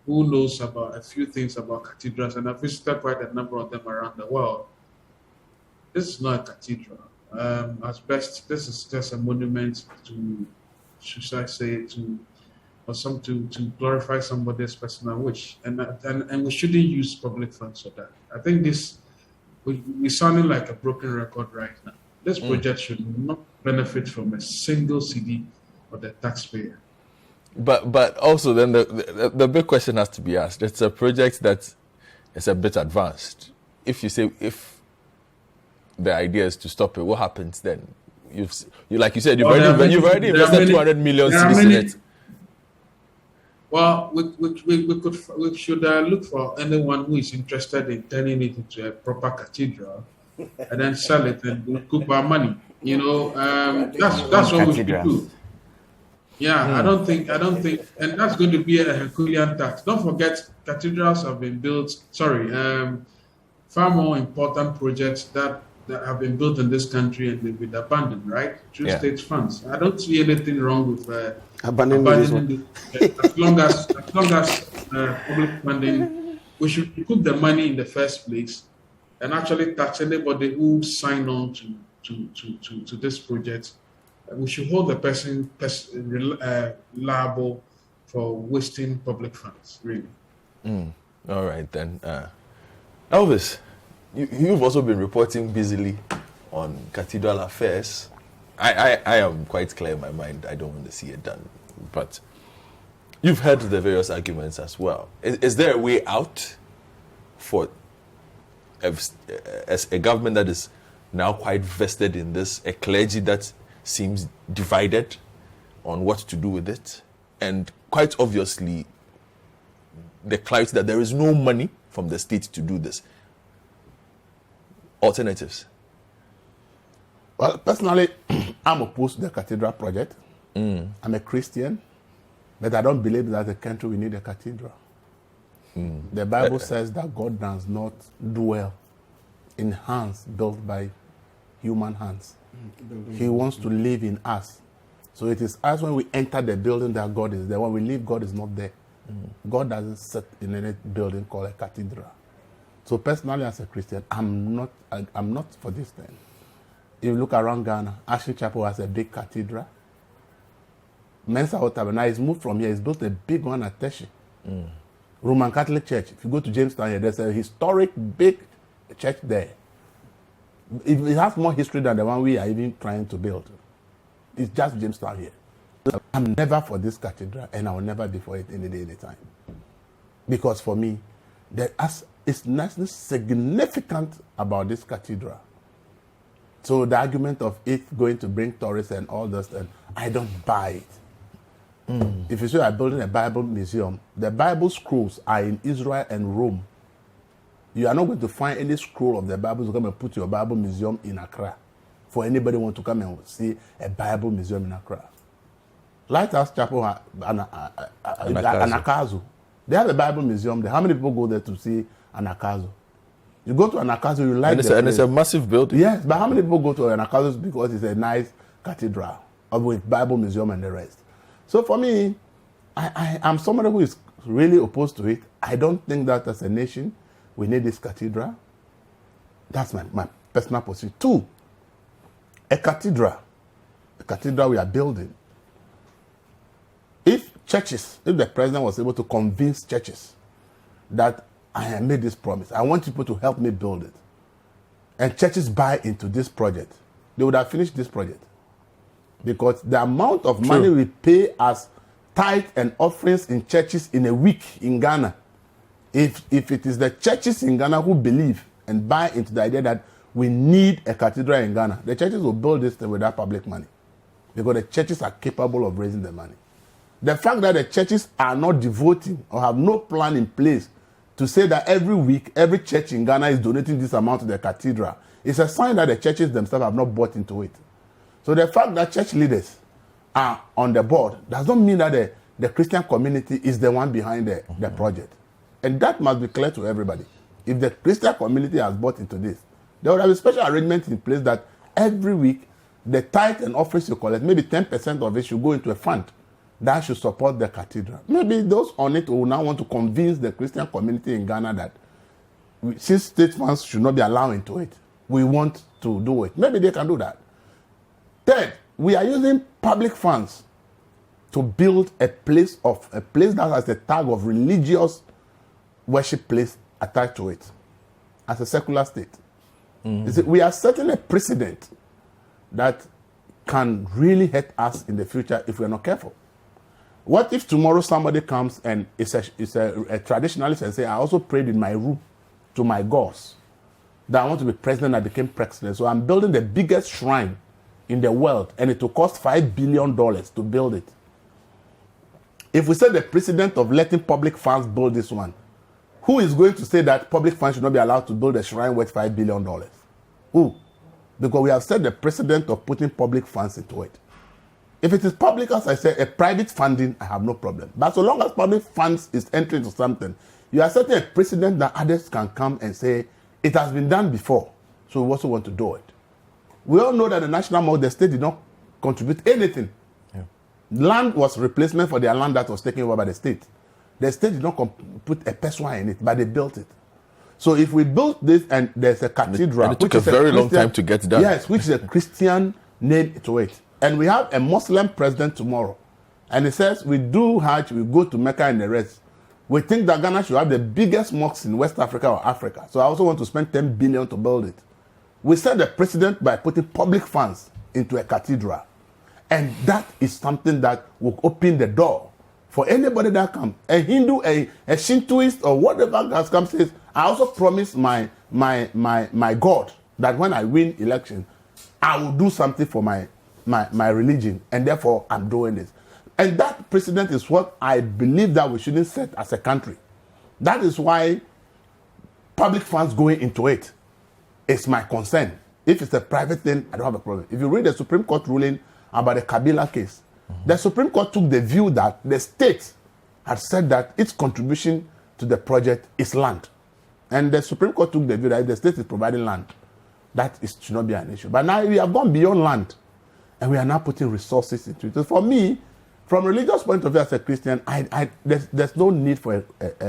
who knows about a few things about cathedrals, and I've visited quite a number of them around the world, this is not a cathedral. At best, this is just a monument to, should I say, to glorify somebody's personal wish, and we shouldn't use public funds for that. I think we're sounding like a broken record right now. This project should not benefit from a single cedi of the taxpayer. But also then the big question has to be asked. It's a project that is a bit advanced. If the idea is to stop it, what happens then? You've already invested 200 million in it. Well, we should look for anyone who is interested in turning it into a proper cathedral, and then sell it and recoup our money. You know, that's what we should do. Yeah, I don't think, and that's going to be a Herculean task. Don't forget, cathedrals have been built. Far more important projects that have been built in this country and they've been abandoned, right? Through state funds. I don't see anything wrong with abandoning it. As long as public funding, we should recoup the money in the first place and actually tax anybody who sign on to this project. We should hold the person liable for wasting public funds, really. All right, then. Elvis, you've also been reporting busily on cathedral affairs. I am quite clear in my mind. I don't want to see it done. But You've heard the various arguments as well. Is there a way out for as a government that is now quite vested in this, a clergy that seems divided on what to do with it, and quite obviously the clarity that there is no money from the state to do this? Alternatives? Well, personally, I'm opposed to the cathedral project. I'm a Christian, but I don't believe that as a country we need a cathedral. The Bible says that God does not dwell in hands built by human hands. He wants to live in us. So it is us when we enter the building that God is there. When we leave, God is not there. God doesn't sit in any building called a cathedral. So personally, as a Christian, I'm not for this thing. If you look around Ghana, Ashley Chapel has a big cathedral. Mensa Tabernacle is moved from here. He's built a big one at Teshi. Roman Catholic Church. If you go to Jamestown here, there's a historic big church there. It has more history than the one we are even trying to build. It's just Jamestown here. I'm never for this cathedral, and I will never be for it any day, any time. Because for me, it's nothing significant about this cathedral. So the argument of it going to bring tourists and all this, and I don't buy it. If you say I'm building a Bible museum, the Bible scrolls are in Israel and Rome. You are not going to find any scroll of the Bible to come and put your Bible museum in Accra. For anybody want to come and see a Bible museum in Accra. Lighthouse Chapel, Anakazu. They have a Bible museum there. How many people go there to see Anakazu? You go to Anakazu, you like it. And it's a massive building. Yes, but how many people go to Anakazu because it's a nice cathedral with Bible museum and the rest? So for me, I'm somebody who is really opposed to it. I don't think that as a nation, we need this cathedral. That's my personal position. 2, a cathedral we are building. If the president was able to convince churches that I have made this promise, I want people to help me build it, and churches buy into this project, they would have finished this project. Because the amount of money we pay as tithe and offerings in churches in a week in Ghana, if it is the churches in Ghana who believe and buy into the idea that we need a cathedral in Ghana, the churches will build this thing without public money. Because the churches are capable of raising the money. The fact that the churches are not devoting or have no plan in place to say that every week, every church in Ghana is donating this amount to the cathedral is a sign that the churches themselves have not bought into it. So the fact that church leaders are on the board does not mean that the Christian community is the one behind the project. And that must be clear to everybody. If the Christian community has bought into this, there would have a special arrangement in place that every week, the tithe and offerings you collect, maybe 10% of it should go into a fund that should support the cathedral. Maybe those on it will now want to convince the Christian community in Ghana that since state funds should not be allowed into it, we want to do it. Maybe they can do that. 3rd, we are using public funds to build a place that has a tag of religious worship place attached to it as a secular state. You see, we are setting a precedent that can really hurt us in the future if we are not careful. What if tomorrow somebody comes and is a traditionalist and say, I also prayed in my room to my gods that I want to be president, I became president. So I'm building the biggest shrine in the world, and it will cost $5 billion to build it. If we set the precedent of letting public funds build this one, who is going to say that public funds should not be allowed to build a shrine worth $5 billion? Who? Because we have set the precedent of putting public funds into it. If it is public, as I say, a private funding, I have no problem. But so long as public funds is entering into something, you are setting a precedent that others can come and say, it has been done before, so we also want to do it. We all know that the national mosque, the state did not contribute anything. Land was replacement for their land that was taken over by the state. The state did not put a peswa in it, but they built it. So if we built this and there's a cathedral, and it took a very long time to get done. Yes, which is a Christian name to it. And we have a Muslim president tomorrow. And he says, we do Hajj, we go to Mecca and the rest. We think that Ghana should have the biggest mosques in West Africa or Africa. So I also want to spend 10 billion to build it. We set the precedent by putting public funds into a cathedral. And that is something that will open the door for anybody that comes, a Hindu, a Shintoist, or whatever has come, says, I also promise my God that when I win election, I will do something for my religion, and therefore I'm doing this. And that precedent is what I believe that we shouldn't set as a country. That is why public funds going into it is my concern. If it's a private thing, I don't have a problem. If you read the Supreme Court ruling about the Kabila case, the Supreme Court took the view that the state had said that its contribution to the project is land. And the Supreme Court took the view that if the state is providing land, that should not be an issue. But now we have gone beyond land, and we are now putting resources into it. So for me, from a religious point of view as a Christian, there's no need for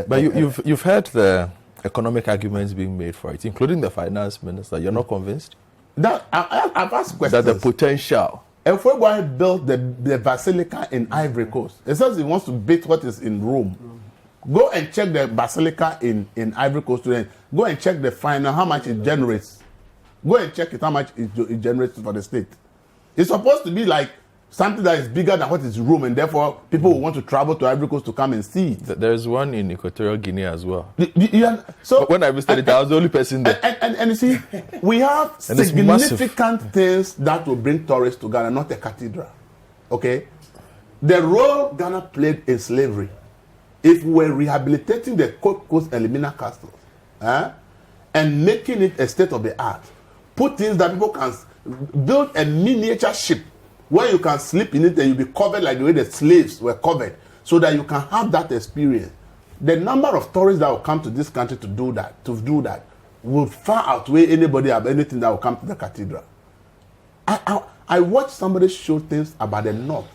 But you've heard the economic arguments being made for it, including the finance minister. You're not convinced? That I've asked questions. That the potential. If we're going to build the basilica in Ivory Coast, it says he wants to beat what is in Rome. Go and check the basilica in Ivory Coast today. Go and check the final, how much it generates. Go and check it, how much it generates for the state. It's supposed to be like something that is bigger than what is in Rome, and therefore people will want to travel to Ivory Coast to come and see it. There's one in Equatorial Guinea as well. So but when I visited it, I was the only person there. And you see, we have significant things that will bring tourists to Ghana, not a cathedral. Okay? The role Ghana played in slavery, if we were rehabilitating the Coast and Limina castles and making it a state of the art, put things that people can build a miniature ship where you can sleep in it and you'll be covered like the way the slaves were covered, so that you can have that experience. The number of tourists that will come to this country to do that will far outweigh anybody of anything that will come to the cathedral. I watched somebody show things about the North,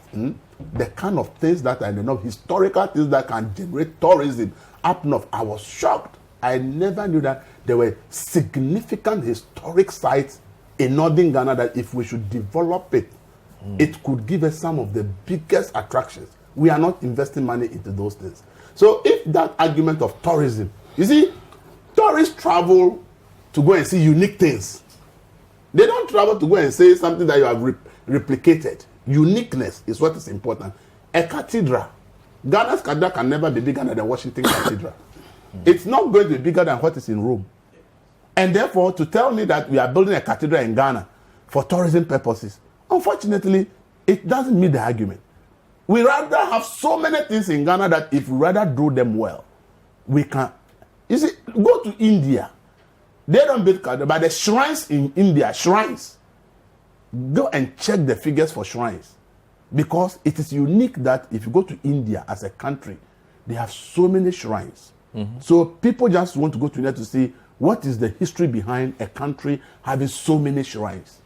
the kind of things that are in the North, historical things that can generate tourism up North. I was shocked. I never knew that there were significant historic sites in northern Ghana that if we should develop it, it could give us some of the biggest attractions. We are not investing money into those things. So if that argument of tourism, you see, tourists travel to go and see unique things. They don't travel to go and say something that you have replicated. Uniqueness is what is important. A cathedral, Ghana's cathedral can never be bigger than the Washington Cathedral. It's not going to be bigger than what is in Rome. And therefore, to tell me that we are building a cathedral in Ghana for tourism purposes, unfortunately, it doesn't meet the argument. We rather have so many things in Ghana that if we rather do them well, we can. You see, go to India. They don't build cathedral, but the shrines in India, go and check the figures for shrines. Because it is unique that if you go to India as a country, they have so many shrines. So people just want to go to India to see what is the history behind a country having so many shrines.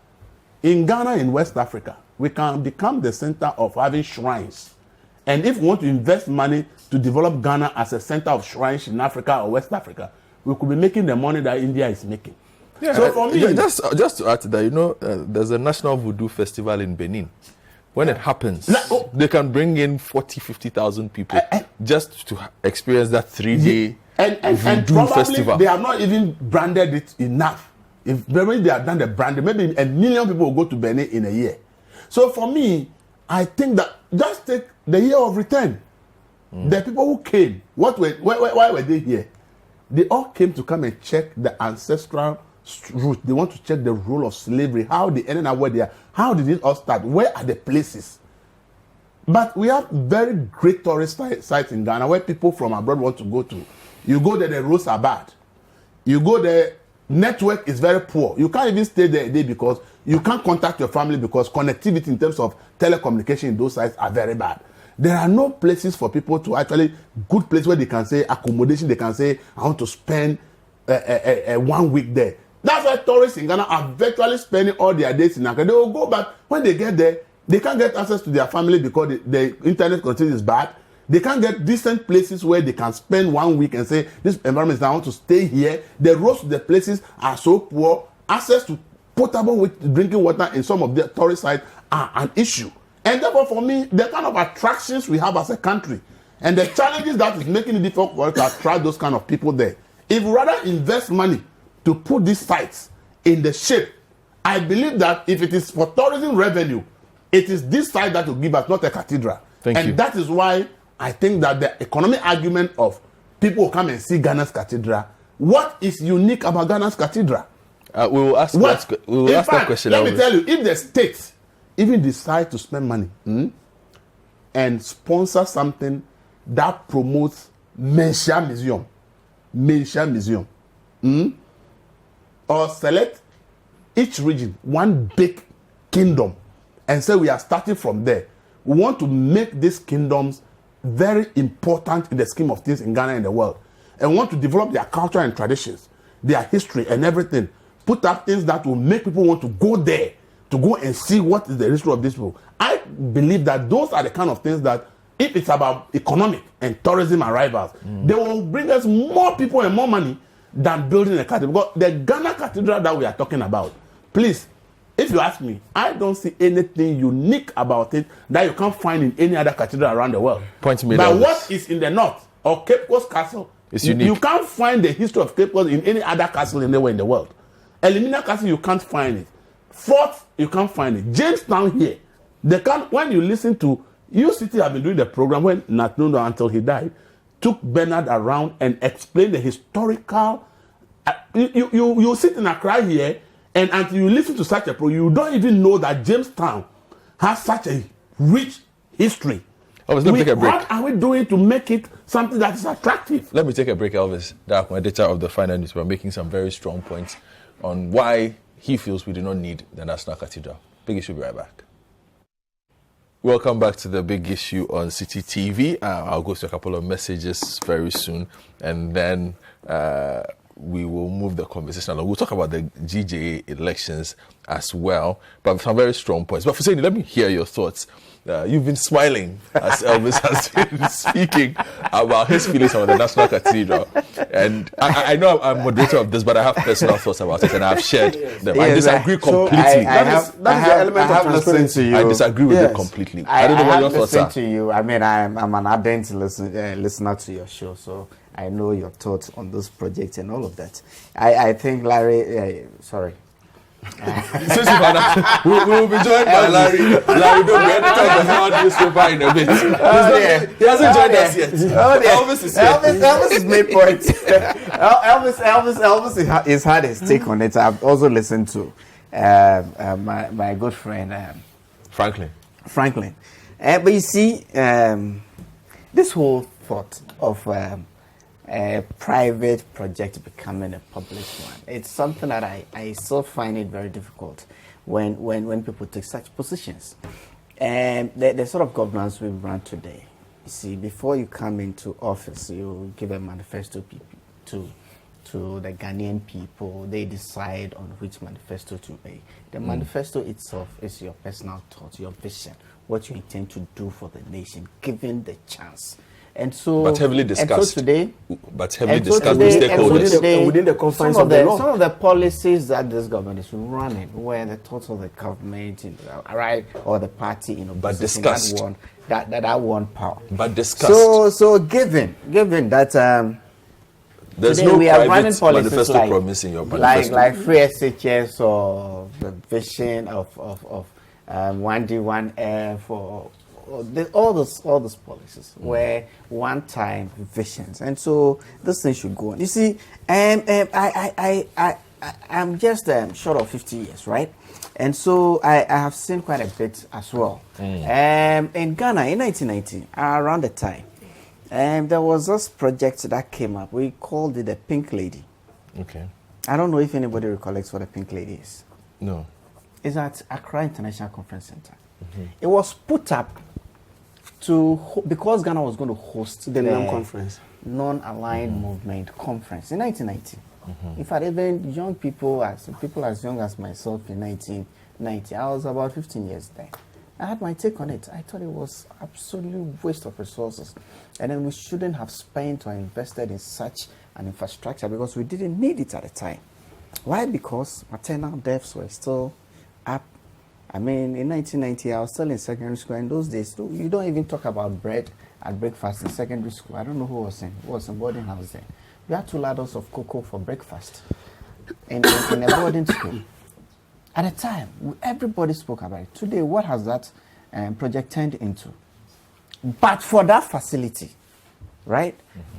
In Ghana, in West Africa, we can become the center of having shrines. And if we want to invest money to develop Ghana as a center of shrines in Africa or West Africa, we could be making the money that India is making. Yeah, so for me, just to add to that, there's a National Voodoo Festival in Benin. When it happens, they can bring in 50,000 people just to experience that 3-day and probably festival. They have not even branded it enough. If maybe they have done the branding, maybe 1 million people will go to Benin in a year. So for me, I think that just take the year of return. The people who came, why were they here? They all came to come and check the ancestral root. They want to check the role of slavery, how they ended up where they are. How did it all start? Where are the places? But we have very great tourist sites in Ghana where people from abroad want to go to. You go there, the roads are bad. You go there, network is very poor. You can't even stay there a day because you can't contact your family because connectivity in terms of telecommunication in those sites are very bad. There are no places for people to actually, good place where they can say accommodation, they can say, I want to spend 1 week there. That's why tourists in Ghana are virtually spending all their days in Accra. They will go back. When they get there, they can't get access to their family because the internet connectivity is bad. They can't get decent places where they can spend 1 week and say, this environment is I want to stay here. The roads to the places are so poor. Access to potable drinking water in some of the tourist sites are an issue. And therefore, for me, the kind of attractions we have as a country and the challenges that is making it difficult for us to attract those kind of people there. If we rather invest money to put these sites in the shape, I believe that if it is for tourism revenue, it is this site that will give us, not a cathedral. Thank you. And that is why I think that the economic argument of people who come and see Ghana's cathedral, what is unique about Ghana's cathedral? We will ask, that question. Let me tell you, if the state even decide to spend money and sponsor something that promotes Mensia Museum, or select each region one big kingdom and say we are starting from there. We want to make these kingdoms very important in the scheme of things in Ghana and the world, and we want to develop their culture and traditions, their history and everything. Put up things that will make people want to go there, to go and see what is the history of this people. I believe that those are the kind of things that, if it's about economic and tourism arrivals, they will bring us more people and more money than building a cathedral. Because the Ghana cathedral that we are talking about, please, if you ask me, I don't see anything unique about it that you can't find in any other cathedral around the world. Point made. But what is in the north or Cape Coast Castle, it's unique. You can't find the history of Cape Coast in any other castle anywhere in the world. Elimina Castle, you can't find it. Fort, you can't find it. Jamestown here, they can't. When you listen to UCT, have been doing the program when Natnundo, until he died, took Bernard around and explained the historical. You sit in Accra here, and until you listen to such a program, you don't even know that Jamestown has such a rich history. Elvis, let me take a break. What are we doing to make it something that is attractive? Let me take a break, Elvis. Dark, my editor of the Finance, we're making some very strong points on why he feels we do not need the National Cathedral. Big Issue, be right back. Welcome back to the Big Issue on City TV. I'll go through a couple of messages very soon, and then we will move the conversation along. We'll talk about the GJA elections as well, but some very strong points. But Hussein, let me hear your thoughts. You've been smiling as Elvis has been speaking about his feelings about the National Cathedral. And I know I'm moderator of this, but I have personal thoughts about it, and I've shared them. I disagree completely. That is the element of transparency. I disagree with you completely. I don't know what your thoughts are. To you. I mean, I'm an ardent listener to your show, so I know your thoughts on this project and all of that. I think Larry, sorry. Since we will be joined by Larry. Larry, don't get to the Herald newspaper in a bit. He hasn't joined us yet. Elvis is here. Elvis has made points. Elvis has had his take on it. I've also listened to my good friend Franklin. But you see, this whole thought of a private project becoming a public one, it's something that I still find it very difficult when people take such positions. And the sort of governance we run today, you see, before you come into office, you give a manifesto to the Ghanaian people. They decide on which manifesto to make. The manifesto itself is your personal thought, your vision, what you intend to do for the nation, given the chance. And so, but heavily discussed. With stakeholders. Within the confines of the law. Some of the policies that this government is running, where the thoughts of the government, right, or the party, but discussed that want power. But discussed. So given that. There's today no we are running policies manifesto promising your manifesto. like free SHS or the vision of 1D, 1F or all those policies were one-time visions, and so this thing should go on. You see, I'm just short of 50 years, right? And so I have seen quite a bit as well. In Ghana in 1990, around the time. There was this project that came up. We called it the Pink Lady. Okay. I don't know if anybody recollects what a Pink Lady is. No. It's at Accra International Conference Center. It was put up because Ghana was going to host the non-conference, non-aligned movement conference in 1990. In fact, even young people as young as myself in 1990, I was about 15 years then. I had my take on it. I thought it was absolute waste of resources. And then we shouldn't have spent or invested in such an infrastructure because we didn't need it at the time. Why? Because maternal deaths were still up. I mean, in 1990, I was still in secondary school. In those days, you don't even talk about bread at breakfast in secondary school. I don't know who was in boarding house then. We had 2 ladders of cocoa for breakfast in a boarding school. At the time, everybody spoke about it. Today, what has that project turned into? But for that facility, right?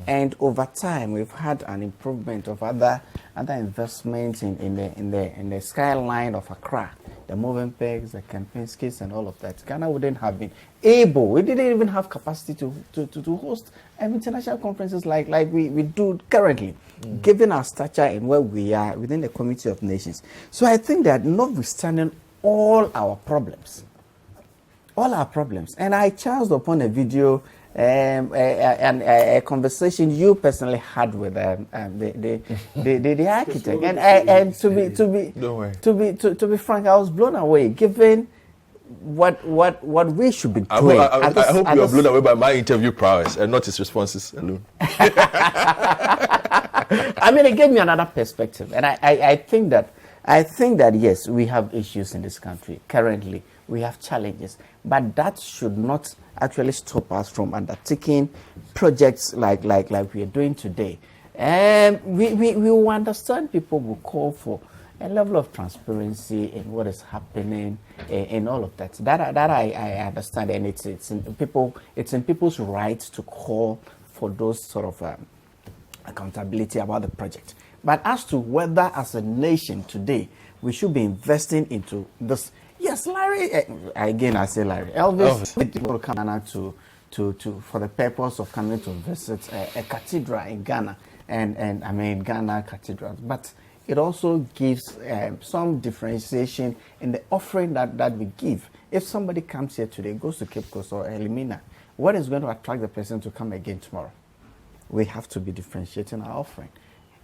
And over time, we've had an improvement of other investments in the skyline of Accra, the moving pegs, the campaign skits, and all of that. Ghana wouldn't have been able. We didn't even have capacity to host international conferences like we do currently, given our stature and where we are within the Community of Nations. So I think that notwithstanding all our problems, and I chanced upon a video. A conversation you personally had with the architect, and to be frank, I was blown away. Given what we should be doing, I hope you are blown away by my interview prowess and not his responses alone. I mean, it gave me another perspective, and I think that yes, we have issues in this country currently. We have challenges, but that should not actually stop us from undertaking projects like we are doing today. And we will understand, people will call for a level of transparency in what is happening in all of that. That I understand, and it's in people's rights to call for those sort of accountability about the project. But as to whether, as a nation today, we should be investing into this. Yes, Larry. Again, I say Larry. Elvis will come to for the purpose of coming to visit a cathedral in Ghana, and I mean Ghana cathedrals. But it also gives some differentiation in the offering that we give. If somebody comes here today, goes to Cape Coast or Elimina, what is going to attract the person to come again tomorrow? We have to be differentiating our offering.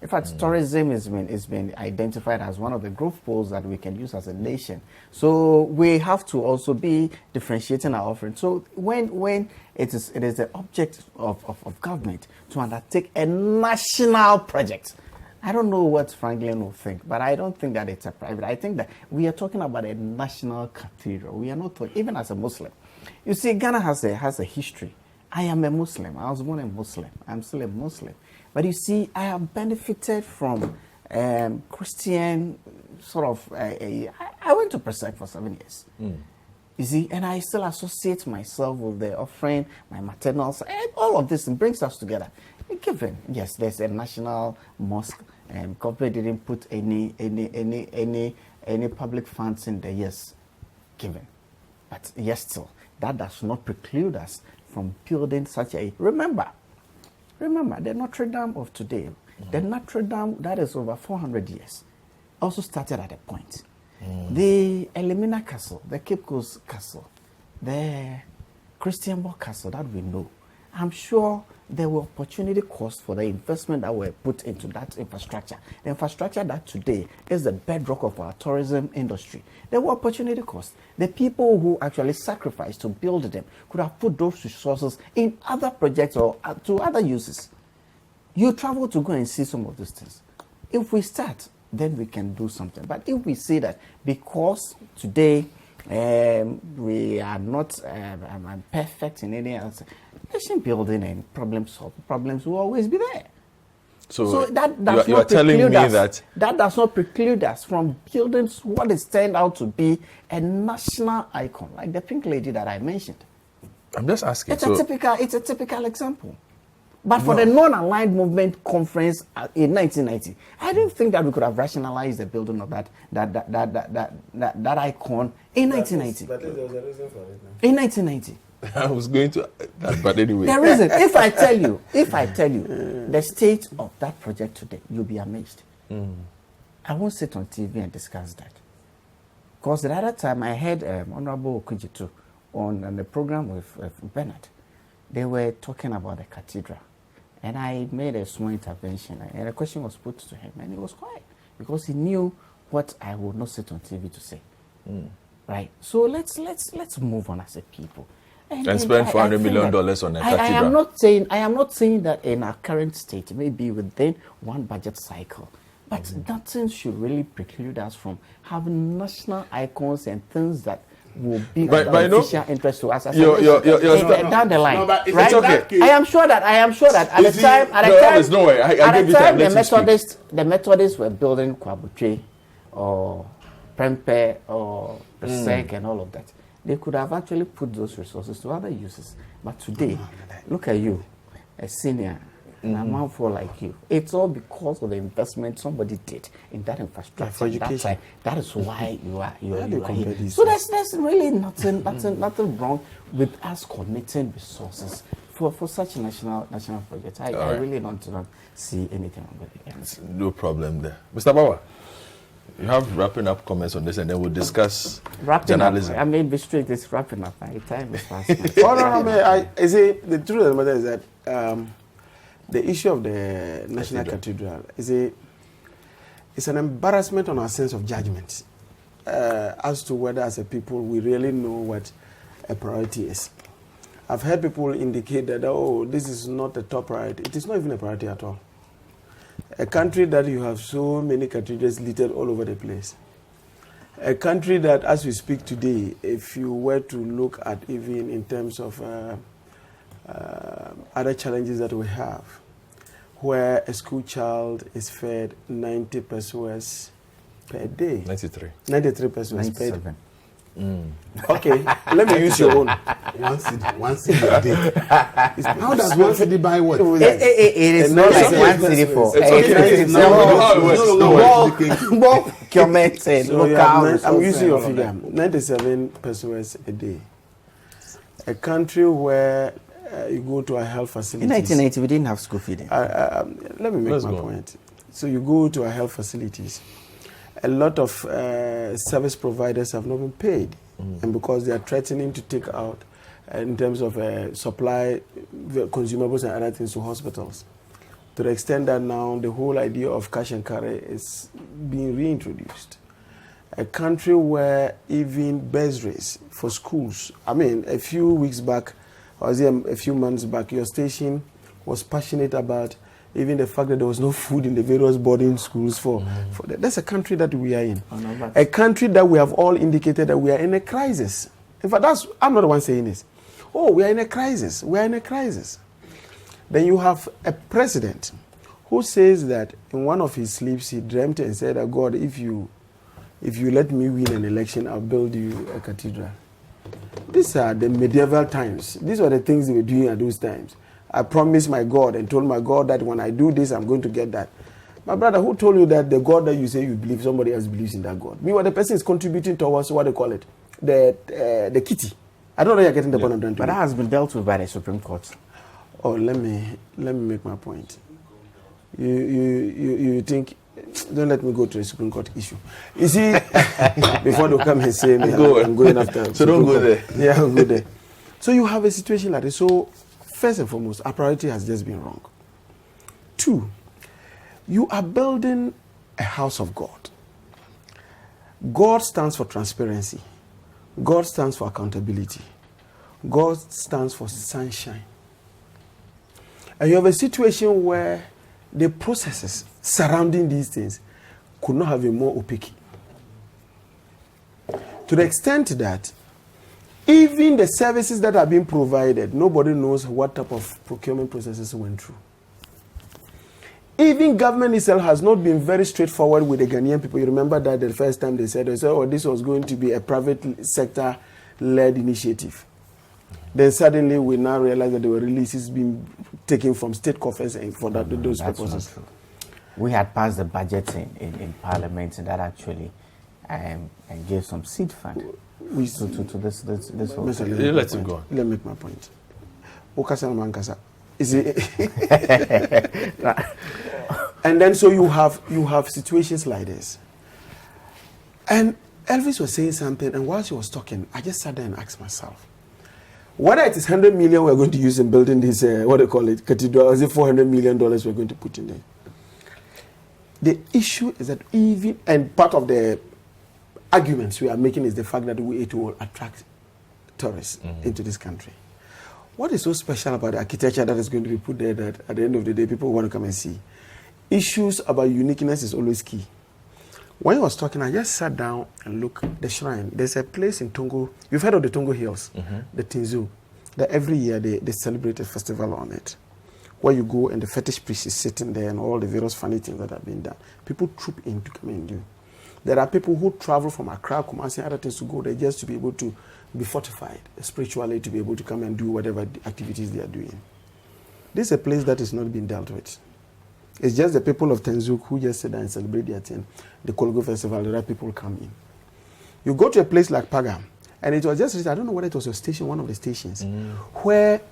In fact, tourism has been identified as one of the growth poles that we can use as a nation. So we have to also be differentiating our offering. So when it is the object of government to undertake a national project, I don't know what Franklin will think, but I don't think that it's a private. I think that we are talking about a national cathedral. We are not talking, even as a Muslim. You see, Ghana has a history. I am a Muslim. I was born a Muslim. I'm still a Muslim. But you see, I have benefited from Christian sort of. I went to Presec for 7 years. You see, and I still associate myself with the offering, my maternal side, and all of this brings us together. Given, yes, there's a national mosque, and government didn't put any public funds in there. Yes, given, but yes, still that does not preclude us from building such a. Remember, the Notre Dame of today, the Notre Dame that is over 400 years, also started at a point. The Elimina Castle, the Cape Coast Castle, the Christianborg Castle that we know, I'm sure there were opportunity costs for the investment that were put into that infrastructure. The infrastructure that today is the bedrock of our tourism industry. There were opportunity costs. The people who actually sacrificed to build them could have put those resources in other projects or to other uses. You travel to go and see some of these things. If we start, then we can do something. But if we say that because today we are not perfect in any else, nation building and problems will always be there. So that does you are telling me that does not preclude us from building what is turned out to be a national icon, like the Pink Lady that I mentioned. I'm just asking. It's a typical example. But for the non-aligned movement conference in 1990, I don't think that we could have rationalized the building of that icon in 1990. But there was a reason for it. In 1990. I was going to that, but anyway. There isn't. If I tell you the state of that project today, you'll be amazed. I won't sit on TV and discuss that. Because the other time I heard Honorable Okujitu on the program with Bernard. They were talking about the cathedral. And I made a small intervention. And a question was put to him. And he was quiet. Because he knew what I would not sit on TV to say. Right? So let's move on as a people. And spend $400 million on a cathedral. I am not saying that in our current state, maybe within one budget cycle, but nothing should really preclude us from having national icons and things that will be of beneficial interest to us as down the line. Right? It's okay. I am sure that at the time the Methodists were building Kwabuche or Prempe or Presec and all of that. they could have actually put those resources to other uses. But today, look at you, a senior, and a man for like you. It's all because of the investment somebody did in that infrastructure. For education. That is why you are here. these So there's really nothing wrong with us committing resources for such national projects. I really don't see anything wrong with it. No problem there. Mr. Bawa, you have wrapping up comments on this, and then we'll discuss journalism. I mean, be straight, it's wrapping up. My time is fast. I say the truth of the matter is that the issue of the National Cathedral is it's an embarrassment on our sense of judgment as to whether, as a people, we really know what a priority is. I've heard people indicate that, oh, this is not a top priority. It is not even a priority at all. A country that you have so many cathedrals littered all over the place. A country that, as we speak today, if you were to look at even in terms of other challenges that we have, where a school child is fed 90 pesos per day. 93 pesos per day. Okay, let me use your own. One city a day. How does one city buy what? It is not like 1 city for. I'm using your figure. 97 pesos a day. A country where you go to a health facility. In 1980, we didn't have school feeding. Let me make my point. So you go to a health facilities. A lot of service providers have not been paid, and because they are threatening to take out in terms of supply consumables and other things to hospitals, to the extent that now the whole idea of cash and carry is being reintroduced. A country where even bursaries for schools, I mean, a few weeks back, or a few months back, your station was passionate about even the fact that there was no food in the various boarding schools for that. That's a country that we are in. A country that we have all indicated that we are in a crisis. In fact, I'm not the one saying this. Oh, we are in a crisis. We are in a crisis. Then you have a president who says that in one of his sleeps he dreamt and said, oh God, if you let me win an election, I'll build you a cathedral. These are the medieval times. These were the things they were doing at those times. I promised my God and told my God that when I do this, I'm going to get that. My brother, who told you that the God that you say you believe, somebody else believes in that God? Meanwhile, the person is contributing towards what they call it, the kitty. I don't know you're getting the point I'm trying to But that has been dealt with by the Supreme Court. Oh, let me make my point. You think, don't let me go to the Supreme Court issue. You see, before they come and say me, I'm going after. So don't go there. Yeah, I'll go there. So you have a situation like this. So first and foremost, our priority has just been wrong. 2, you are building a house of God. God stands for transparency. God stands for accountability. God stands for sunshine. And you have a situation where the processes surrounding these things could not have been more opaque. To the extent that even the services that are being provided, nobody knows what type of procurement processes went through. Even government itself has not been very straightforward with the Ghanaian people. You remember that the first time they said, oh, this was going to be a private sector-led initiative. Then suddenly we now realize that there were releases being taken from state coffers and for those purposes. We had passed the budget in Parliament, and that actually gave some seed fund to this whole thing. Let him go. Let me make my point. And then so you have situations like this. And Elvis was saying something, and while she was talking, I just sat there and asked myself, whether it is 100 million we're going to use in building this, cathedral, or is it $400 million we're going to put in there? The issue is that and part of the arguments we are making is the fact that it will attract tourists into this country. What is so special about the architecture that is going to be put there that at the end of the day people want to come and see? Issues about uniqueness is always key. When I was talking, I just sat down and looked at the shrine. There's a place in Tongo. You've heard of the Tongo Hills, the Tinzu, that every year they celebrate a festival on it, where you go and the fetish priest is sitting there and all the various funny things that have been done. People troop in to come and do. There are people who travel from Accra, Kumasi, and other things to go there just to be able to be fortified spiritually, to be able to come and do whatever activities they are doing. This is a place that is not being dealt with. It's just the people of Tenzuk who just sit there and celebrate their thing. The Kolgo Festival, the other people come in. You go to a place like Paga, and it was just, I don't know whether it was a station, one of the stations, where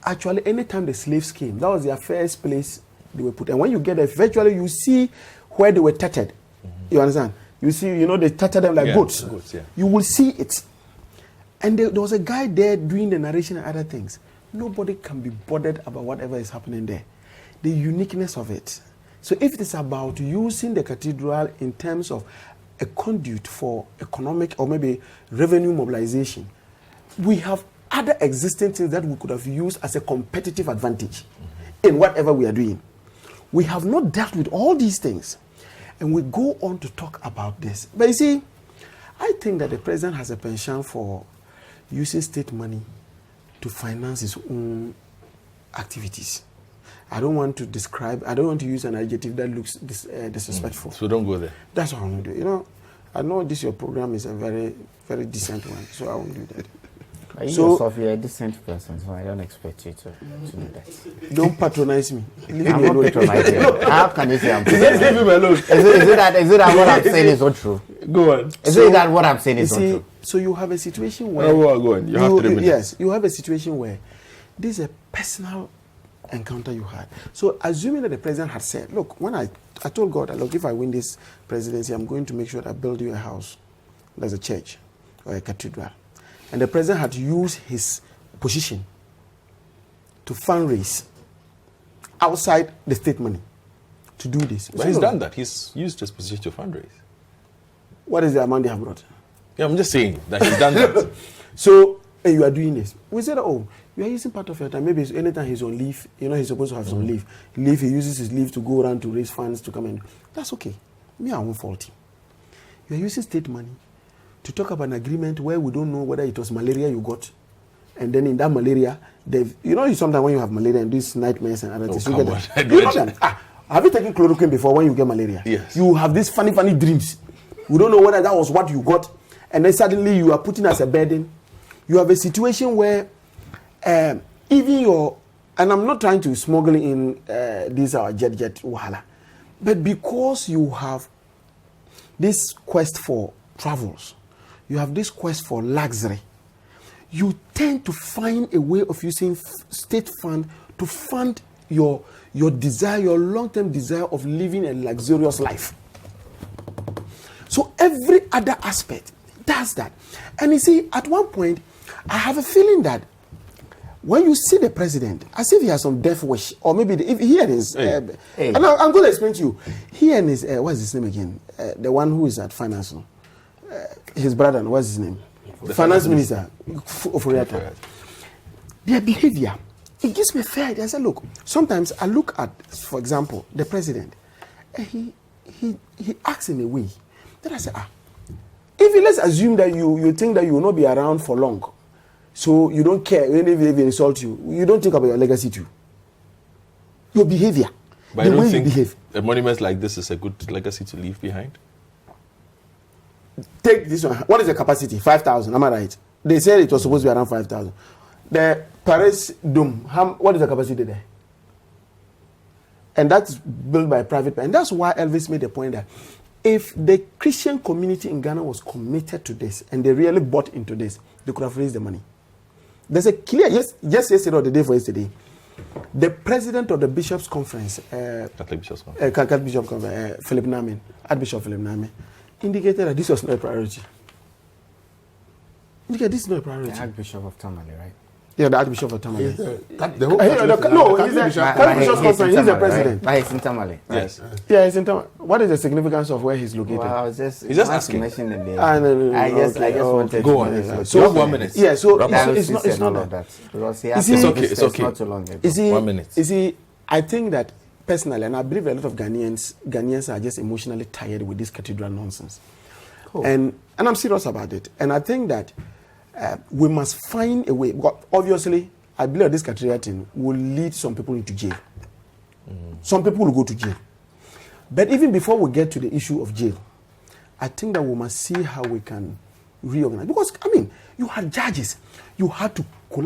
actually anytime the slaves came, that was their first place they were put. And when you get there, virtually you see where they were tethered. You understand? You see, they tether them like goats. Yeah. You will see it. And there was a guy there doing the narration and other things. Nobody can be bothered about whatever is happening there. The uniqueness of it. So if it is about using the cathedral in terms of a conduit for economic or maybe revenue mobilization, we have other existing things that we could have used as a competitive advantage in whatever we are doing. We have not dealt with all these things. And we go on to talk about this. But you see, I think that the president has a penchant for using state money to finance his own activities. I don't want to use an adjective that looks disrespectful. So don't go there. That's what I'm going to do. I know your program is a very, very decent one, so I won't do that. You yourself, you're a decent person, so I don't expect you to do that. Don't patronize me. I'm not patronizing. How can you say I'm Leave him alone. Is it that what I'm saying is not true? Go on. Is it that what I'm saying is not true? So you have a situation where... Go on. You have 3 minutes. Yes, you have a situation where this is a personal encounter you had. So assuming that the president had said, look, when I told God, look, if I win this presidency, I'm going to make sure that I build you a house. There's a church or a cathedral. And the president had used his position to fundraise outside the state money to do this. But he's done that. He's used his position to fundraise. What is the amount they have brought? Yeah, I'm just saying that he's done that. So, you are doing this. We said, you are using part of your time. Maybe anytime he's on leave, he's supposed to have some leave. He uses his leave to go around to raise funds to come in. That's okay. Me, I won't fault him. You are using state money to talk about an agreement where we don't know whether it was malaria you got. And then in that malaria, sometimes when you have malaria and these nightmares and other things, you get that. Have you taken chloroquine before when you get malaria? Yes. You have these funny dreams. You don't know whether that was what you got. And then suddenly you are putting as a burden. You have a situation where even and I'm not trying to smuggle in these are jet wahala, but because you have this quest for travels, you have this quest for luxury, you tend to find a way of using state fund to fund your desire, your long-term desire of living a luxurious life. So every other aspect does that. And you see, at one point, I have a feeling that when you see the president, as if he has some death wish, or maybe if he and his, and I'm going to explain to you, he and his, what's his name again? The one who is at finance, his brother, what's his name? The finance minister, Oforiata. Their behavior, it gives me a fair idea. I said, look, sometimes I look at, for example, the president, and he acts in a way that I say, if let's assume that you think that you will not be around for long, so you don't care, even if they insult you, you don't think about your legacy too. Your behavior, but the I don't way think you behave. a monument like this is a good legacy to leave behind. Take this one. What is the capacity? 5,000. Am I right? They said it was supposed to be around 5,000. The Paris Dome, what is the capacity there? And that's built by a private person. And that's why Elvis made the point that if the Christian community in Ghana was committed to this and they really bought into this, they could have raised the money. There's a clear, just yesterday or the day for yesterday, the president of the Bishops' Conference, Catholic Bishops' Conference, Philip Nami, Archbishop Philip Nami, indicated that this was not a priority. Indicated this is not a priority. The Archbishop of Tamale, right? Yeah, the Archbishop of Tamale. He's he's the president. But he's in Tamale. Yes. Yeah, he's in Tamale. What is the significance of where he's located? Well, I was just asking. mention the name. I just wanted go to on. So you have 1 minute. Yeah, so it's not that. Because it's okay. Not too long ago. You see, 1 minute. You see, I think that personally, and I believe a lot of Ghanaians are just emotionally tired with this cathedral nonsense. Cool. And I'm serious about it. And I think that we must find a way. Because obviously, I believe this cathedral thing will lead some people into jail. Some people will go to jail. But even before we get to the issue of jail, I think that we must see how we can reorganize. Because, I mean, you had judges. You had to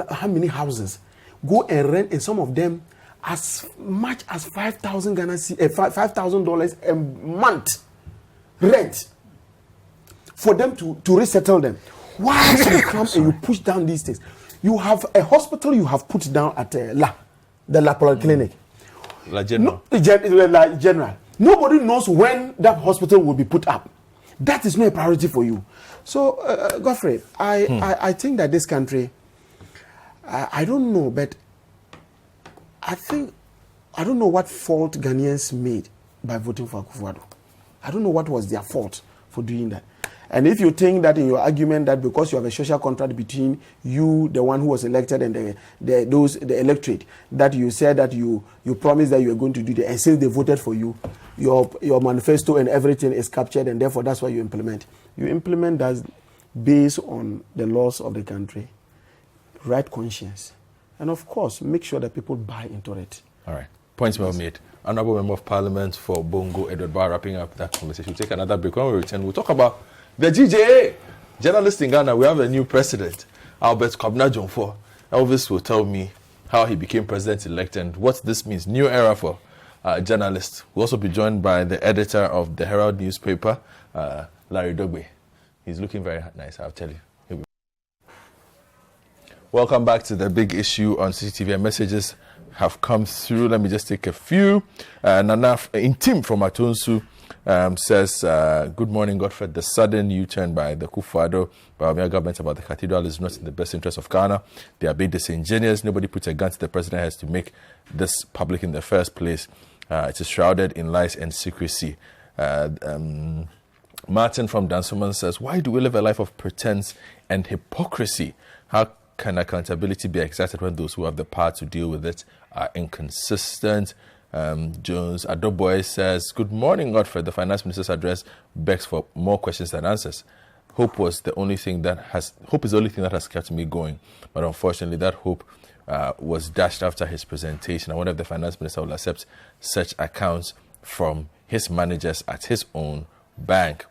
how many houses? Go and rent, and some of them as much as $5,000 a month rent for them to resettle them. Why you come and you push down these things? You have a hospital you have put down at the La Polyclinic. La General. La General. Nobody knows when that hospital will be put up. That is not a priority for you. So, Godfrey, I think that this country, I don't know, but I don't know what fault Ghanaians made by voting for Akufo-Addo. I don't know what was their fault for doing that. And if you think that in your argument that because you have a social contract between you, the one who was elected, and the electorate, that you said that you promised that you were going to do that, and since they voted for you, your manifesto and everything is captured, and therefore that's why you implement. You implement that based on the laws of the country, right conscience, and of course make sure that people buy into it. All right. Points well made. Honorable Member of Parliament for Bongo, Edward Bar, wrapping up that conversation. We'll take another break. When we return, we'll talk about the GJA. Journalists in Ghana, we have a new president, Albert Kwabena Jomfo. Elvis will tell me how he became president-elect and what this means. New era for journalists. We'll also be joined by the editor of the Herald newspaper, Larry Dogbe. He's looking very nice, I'll tell you. Welcome back to the big issue on CCTV. Messages have come through. Let me just take a few. Nana Intim from Atonsu says, good morning, Godfrey. The sudden U-turn by the Akufo-Addo government about the cathedral is not in the best interest of Ghana. They are being disingenuous. Nobody puts a gun to the president has to make this public in the first place. It is shrouded in lies and secrecy. Martin from Dansoman says, why do we live a life of pretense and hypocrisy? How can accountability be exacted when those who have the power to deal with it are inconsistent? Jones Adoboy says, good morning, Godfrey. The finance minister's address begs for more questions than answers. Hope is the only thing that has kept me going. But unfortunately, that hope was dashed after his presentation. I wonder if the finance minister will accept such accounts from his managers at his own bank.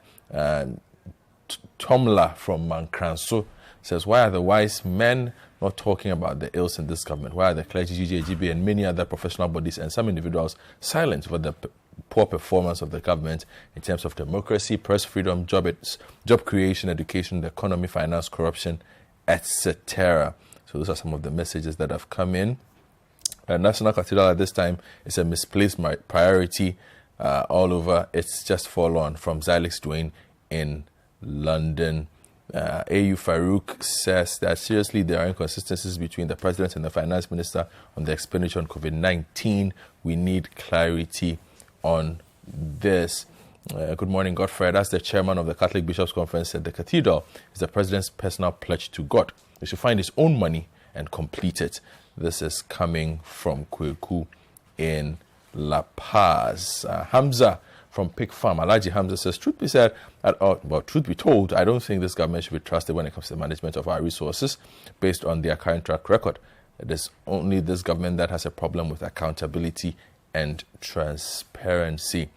Tomla from Mankranso says, why are the wise men not talking about the ills in this government? Why are the clergy, GJGB, and many other professional bodies and some individuals silent for the poor performance of the government in terms of democracy, press freedom, job creation, education, the economy, finance, corruption, etc.? So those are some of the messages that have come in. National Cathedral at this time is a misplaced priority all over. It's just forlorn. From Xylix Dwayne in London. AU Farouk says that seriously there are inconsistencies between the president and the finance minister on the expenditure on COVID-19. We need clarity on this. Good morning, Godfrey. As the chairman of the Catholic Bishops' Conference said, the cathedral is the president's personal pledge to God. He should find his own money and complete it. This is coming from Kweku in La Paz. Hamza from Pig Farm, Alaji Hamza says, truth be told, I don't think this government should be trusted when it comes to the management of our resources based on their current track record. It is only this government that has a problem with accountability and transparency.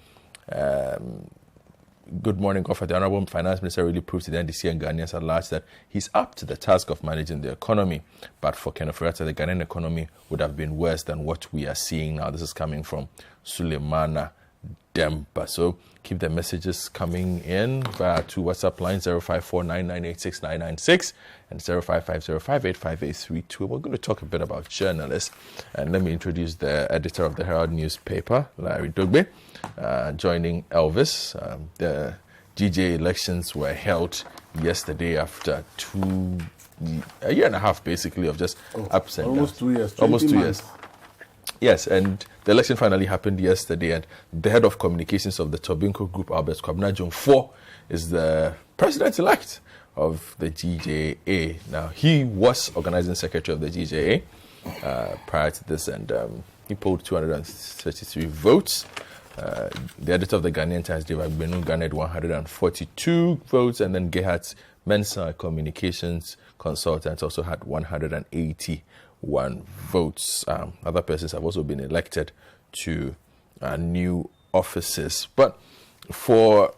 Good morning, Godfrey. The Honorable Finance Minister really proved to the NDC and Ghanaians at large that he's up to the task of managing the economy. But for Kenneth Furata, the Ghanaian economy would have been worse than what we are seeing now. This is coming from Suleimana Dempa. So keep the messages coming in via two WhatsApp lines, 0549986996 and 0550585832. We're going to talk a bit about journalists. And let me introduce the editor of the Herald newspaper, Larry Dogbe, joining Elvis. The GJ elections were held yesterday after a year and a half, basically, of just ups and almost downs. 2 years. Almost 2 years. Yes, and the election finally happened yesterday, and the head of communications of the Tobinco Group, Albert Kwabena Jomfo, is the president-elect of the GJA. Now, he was organizing secretary of the GJA prior to this, and he polled 233 votes. The editor of the Ghanaian Times, David Benu, garnered 142 votes, and then Gerhard Mensah, communications consultant, also had 181 votes. Other persons have also been elected to new offices. But for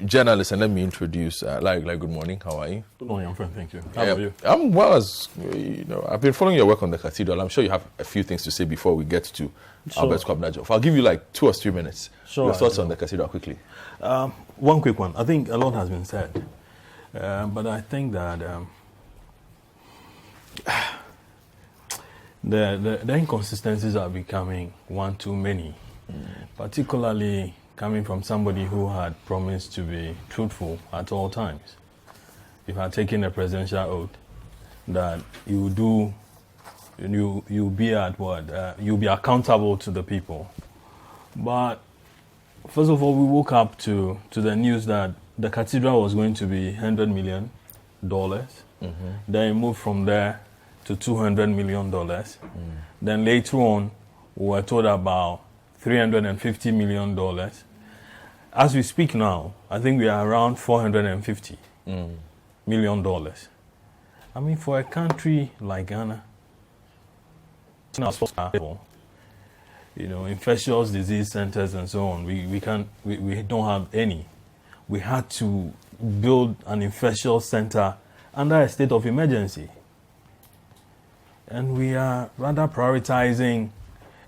journalist, and let me introduce like good morning. How are you? Good morning, I'm fine, thank you. How are you? I'm well. As you know, I've been following your work on the Cathedral. I'm sure you have a few things to say before we get to Albert Kwabnajo. I'll give you like 2 or 3 minutes. Sure. Your thoughts on the Cathedral quickly. One quick one. I think a lot has been said, but I think that the inconsistencies are becoming one too many, particularly coming from somebody who had promised to be truthful at all times. You had taken a presidential oath that you do, you'll be at what? You'll be accountable to the people. But first of all, we woke up to the news that the Cathedral was going to be $100 million. Then it moved from there to $200 million. Then later on, we were told about $350 million. As we speak now, I think we are around $450 million. I mean, for a country like Ghana, you know, infectious disease centers and so on, we don't have any. We had to build an infectious center under a state of emergency. And we are rather prioritizing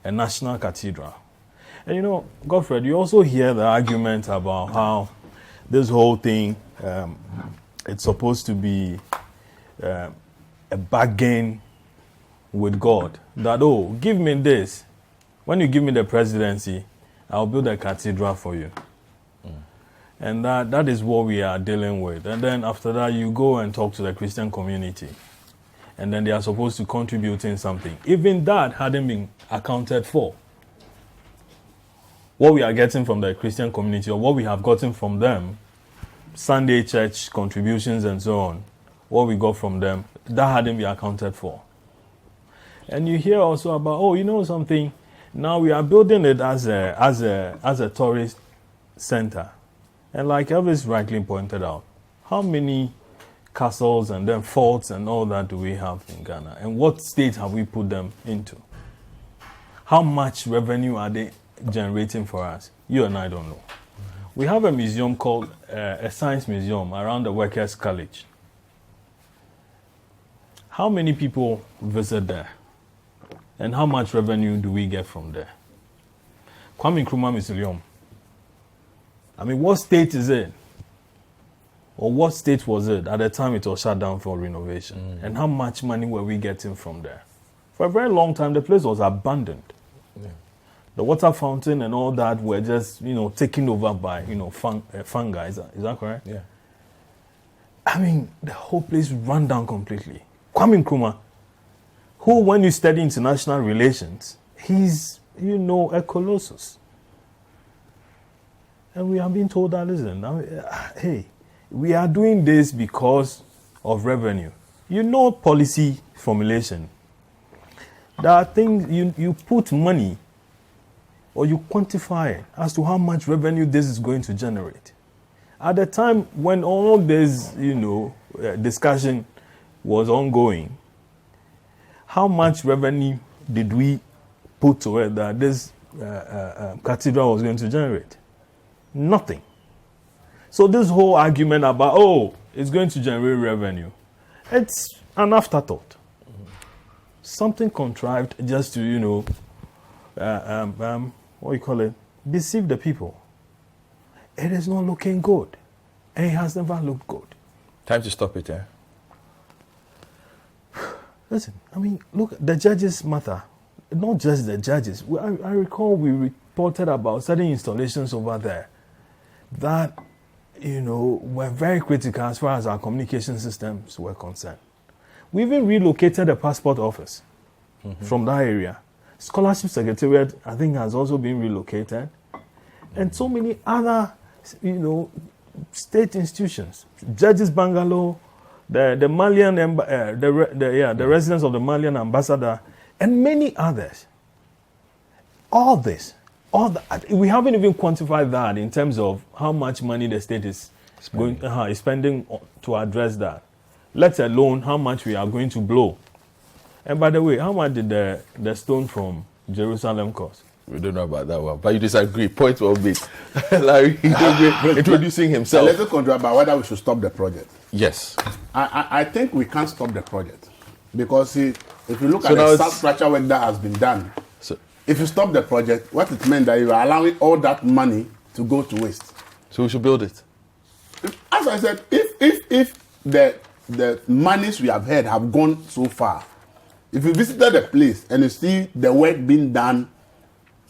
a national cathedral. And you know, Godfred, you also hear the argument about how this whole thing, it's supposed to be a bargain with God. That, oh, give me this. When you give me the presidency, I'll build a cathedral for you. And that is what we are dealing with. And then after that, you go and talk to the Christian community. And then they are supposed to contribute in something. Even that hadn't been accounted for. What we are getting from the Christian community, or what we have gotten from them, Sunday church contributions and so on, what we got from them, that hadn't been accounted for. And you hear also about, oh, you know something, now we are building it as a tourist center. And like Elvis rightly pointed out, how many castles and then forts and all that do we have in Ghana? And what state have we put them into? How much revenue are they generating for us? You and I don't know. We have a museum called a science museum around the Workers' College. How many people visit there? And how much revenue do we get from there? Kwame Nkrumah Museum. I mean, what state is it? Or what state was it at the time it was shut down for renovation? And how much money were we getting from there? For a very long time, the place was abandoned. Yeah. The water fountain and all that were just, you know, taken over by, you know, fungi. Is that correct? Yeah. I mean, the whole place ran down completely. Kwame Nkrumah, who, when you study international relations, he's, you know, a colossus. And we have been told that, listen, hey, we are doing this because of revenue. You know, policy formulation. There are things you put money or you quantify it as to how much revenue this is going to generate. At the time when all this, you know, discussion was ongoing, how much revenue did we put to it that this cathedral was going to generate? Nothing. So this whole argument about, oh, it's going to generate revenue, it's an afterthought. Something contrived just to, you know, what you call it, deceive the people. It is not looking good. And it has never looked good. Time to stop it, eh? Listen, I mean, look, the judges matter. Not just the judges. I recall we reported about certain installations over there that, you know, were very critical as far as our communication systems were concerned. We even relocated the passport office from that area. Scholarship Secretariat, I think, has also been relocated. And so many other, you know, state institutions. Judges Bungalow, the Malian, the residence of the Malian ambassador, and many others. All this, we haven't even quantified that in terms of how much money the state is spending to address that. Let alone how much we are going to blow. And by the way, how much did the stone from Jerusalem cost? We don't know about that one, but you disagree. Point well made. Larry introducing himself. Let's control about whether we should stop the project. Yes. I think we can't stop the project because see, if you look at the substructure work that has been done, if you stop the project, what it meant that you are allowing all that money to go to waste. So we should build it. As I said, if the monies we have had have gone so far, if you visited the place and you see the work being done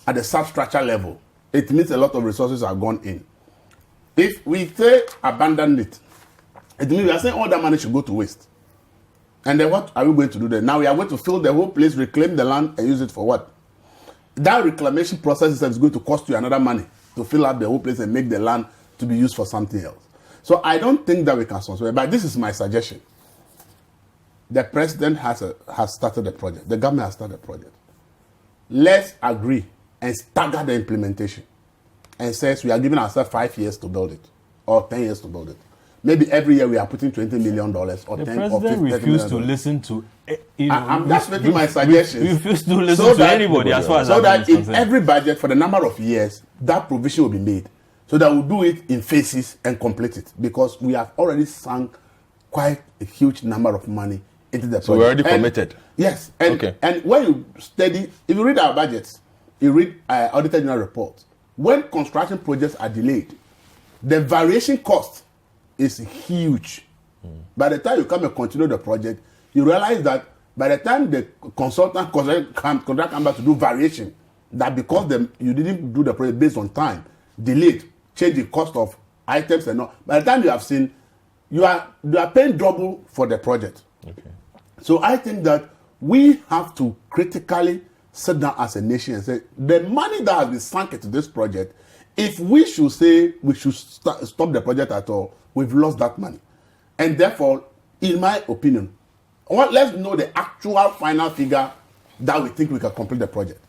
at the substructure level, it means a lot of resources have gone in. If we say abandon it, it means we are saying all that money should go to waste. And then what are we going to do then? Now we are going to fill the whole place, reclaim the land, and use it for what? That reclamation process is going to cost you another money to fill up the whole place and make the land to be used for something else. So I don't think that we can sponsor it, but this is my suggestion. The president has started the project. The government has started the project. Let's agree and stagger the implementation and says we are giving ourselves 5 years to build it or 10 years to build it. Maybe every year we are putting $20 million or the 10 or 50 president refused to listen to. I'm just making my suggestions. Refused to listen to anybody as far as so that in concerned. every budget for the number of years that provision will be made, so that we'll do it in phases and complete it because we have already sunk quite a huge number of money into the project. So we're already committed. Yes, and when you study, if you read our budgets, you read Auditor General reports. When construction projects are delayed, the variation cost is huge. By the time you come and continue the project, you realize that by the time the consultant come back to do variation, that because you didn't do the project based on time, delayed, change the cost of items and all. By the time you have seen, you are paying double for the project. Okay. So I think that we have to critically sit down as a nation and say the money that has been sunk into this project, if we should say we should stop the project at all, we've lost that money. And therefore, in my opinion, let's know the actual final figure that we think we can complete the project.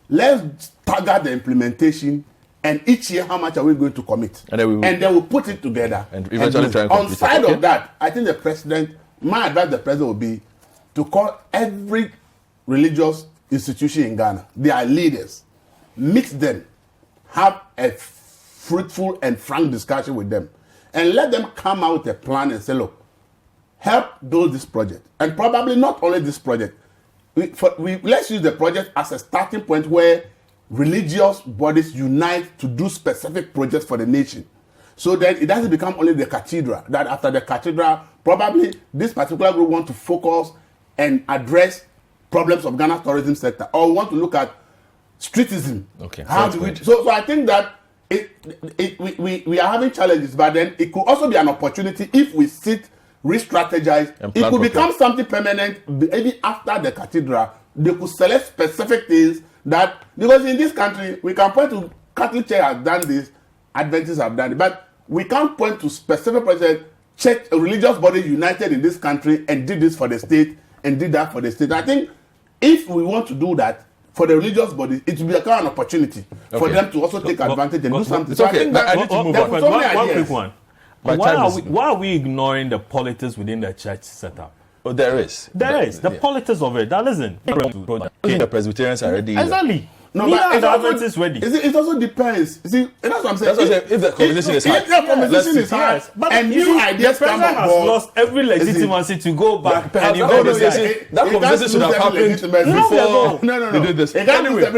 Let's stagger the implementation, and each year how much are we going to commit? And then we'll put it together. And eventually try and complete it. On side of that, I think my advice to the president would be to call every religious institution in Ghana, their leaders, meet them, have a fruitful and frank discussion with them, and let them come out with a plan and say, look, help build this project. And probably not only this project. Let's use the project as a starting point where religious bodies unite to do specific projects for the nation. So that it doesn't become only the cathedral. That after the cathedral, probably this particular group want to focus and address problems of Ghana's tourism sector, or want to look at streetism. Okay. So I think that we are having challenges, but then it could also be an opportunity if we sit, re-strategize. It could become something permanent. Maybe after the cathedral, they could select specific things that, because in this country we can point to Catholic Church has done this, Adventists have done it, but we can't point to specific projects. Church, a religious body united in this country and did this for the state and did that for the state. I think if we want to do that for the religious bodies, it will be a kind of opportunity for them to also take advantage and do something. So I think that I need to move on. One quick one. Why are we ignoring the politics within the church setup? Oh, there is. There is. The politics of it. Now listen. The Presbyterians are ready. Exactly. No, but but Adventists ready. It also depends. See, that's what I'm saying. That's what I'm saying. If the conversation is hard, if the conversation is hard, but and new ideas come on has board, lost every legitimacy to go back and that conversation should have happened before we did this. Anyway,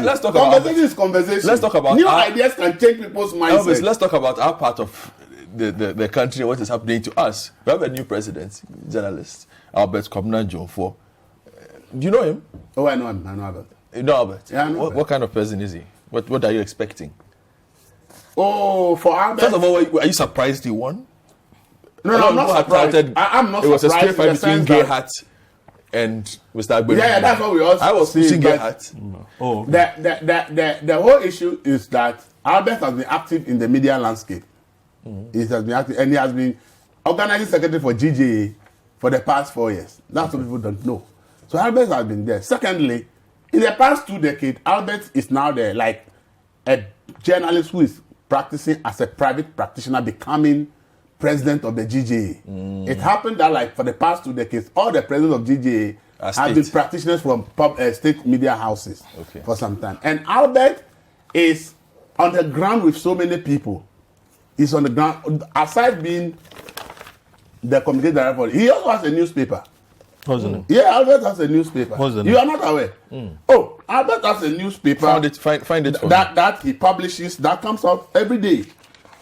let's talk about conversation is conversation. Let's talk about new ideas can change people's mindsets. Let's talk about our part of the country and what is happening to us. We have a new president, journalist, Albert Kwabena Jomfo. Do you know him? Oh, I know him. I know Albert. You know Albert? Yeah, I know what kind of person is he? What are you expecting? Oh, for Albert. First of all, are you surprised he won? No, I'm not surprised. I'm not surprised. It was a straight fight between Gay Hat and Mr. Agbero. Yeah, that's what we all I was pushing Gay Hat. Oh. The whole issue is that Albert has been active in the media landscape. He has been active, and he has been organizing secretary for GJA for the past 4 years. That's what people don't know. So Albert has been there. Secondly, in the past 2 decades, Albert is now there, like a journalist who is practicing as a private practitioner, becoming president of the GJA. It happened that, like, for the past 2 decades, all the presidents of GJA have been practitioners from state media houses Okay. for some time. And Albert is on the ground with so many people. He's on the ground, aside being the communication director, he also has a newspaper. What's the name? Yeah, Albert has a newspaper. What's the name? You are not aware? Oh, Albert has a newspaper. Find it for me. that he publishes, that comes out every day.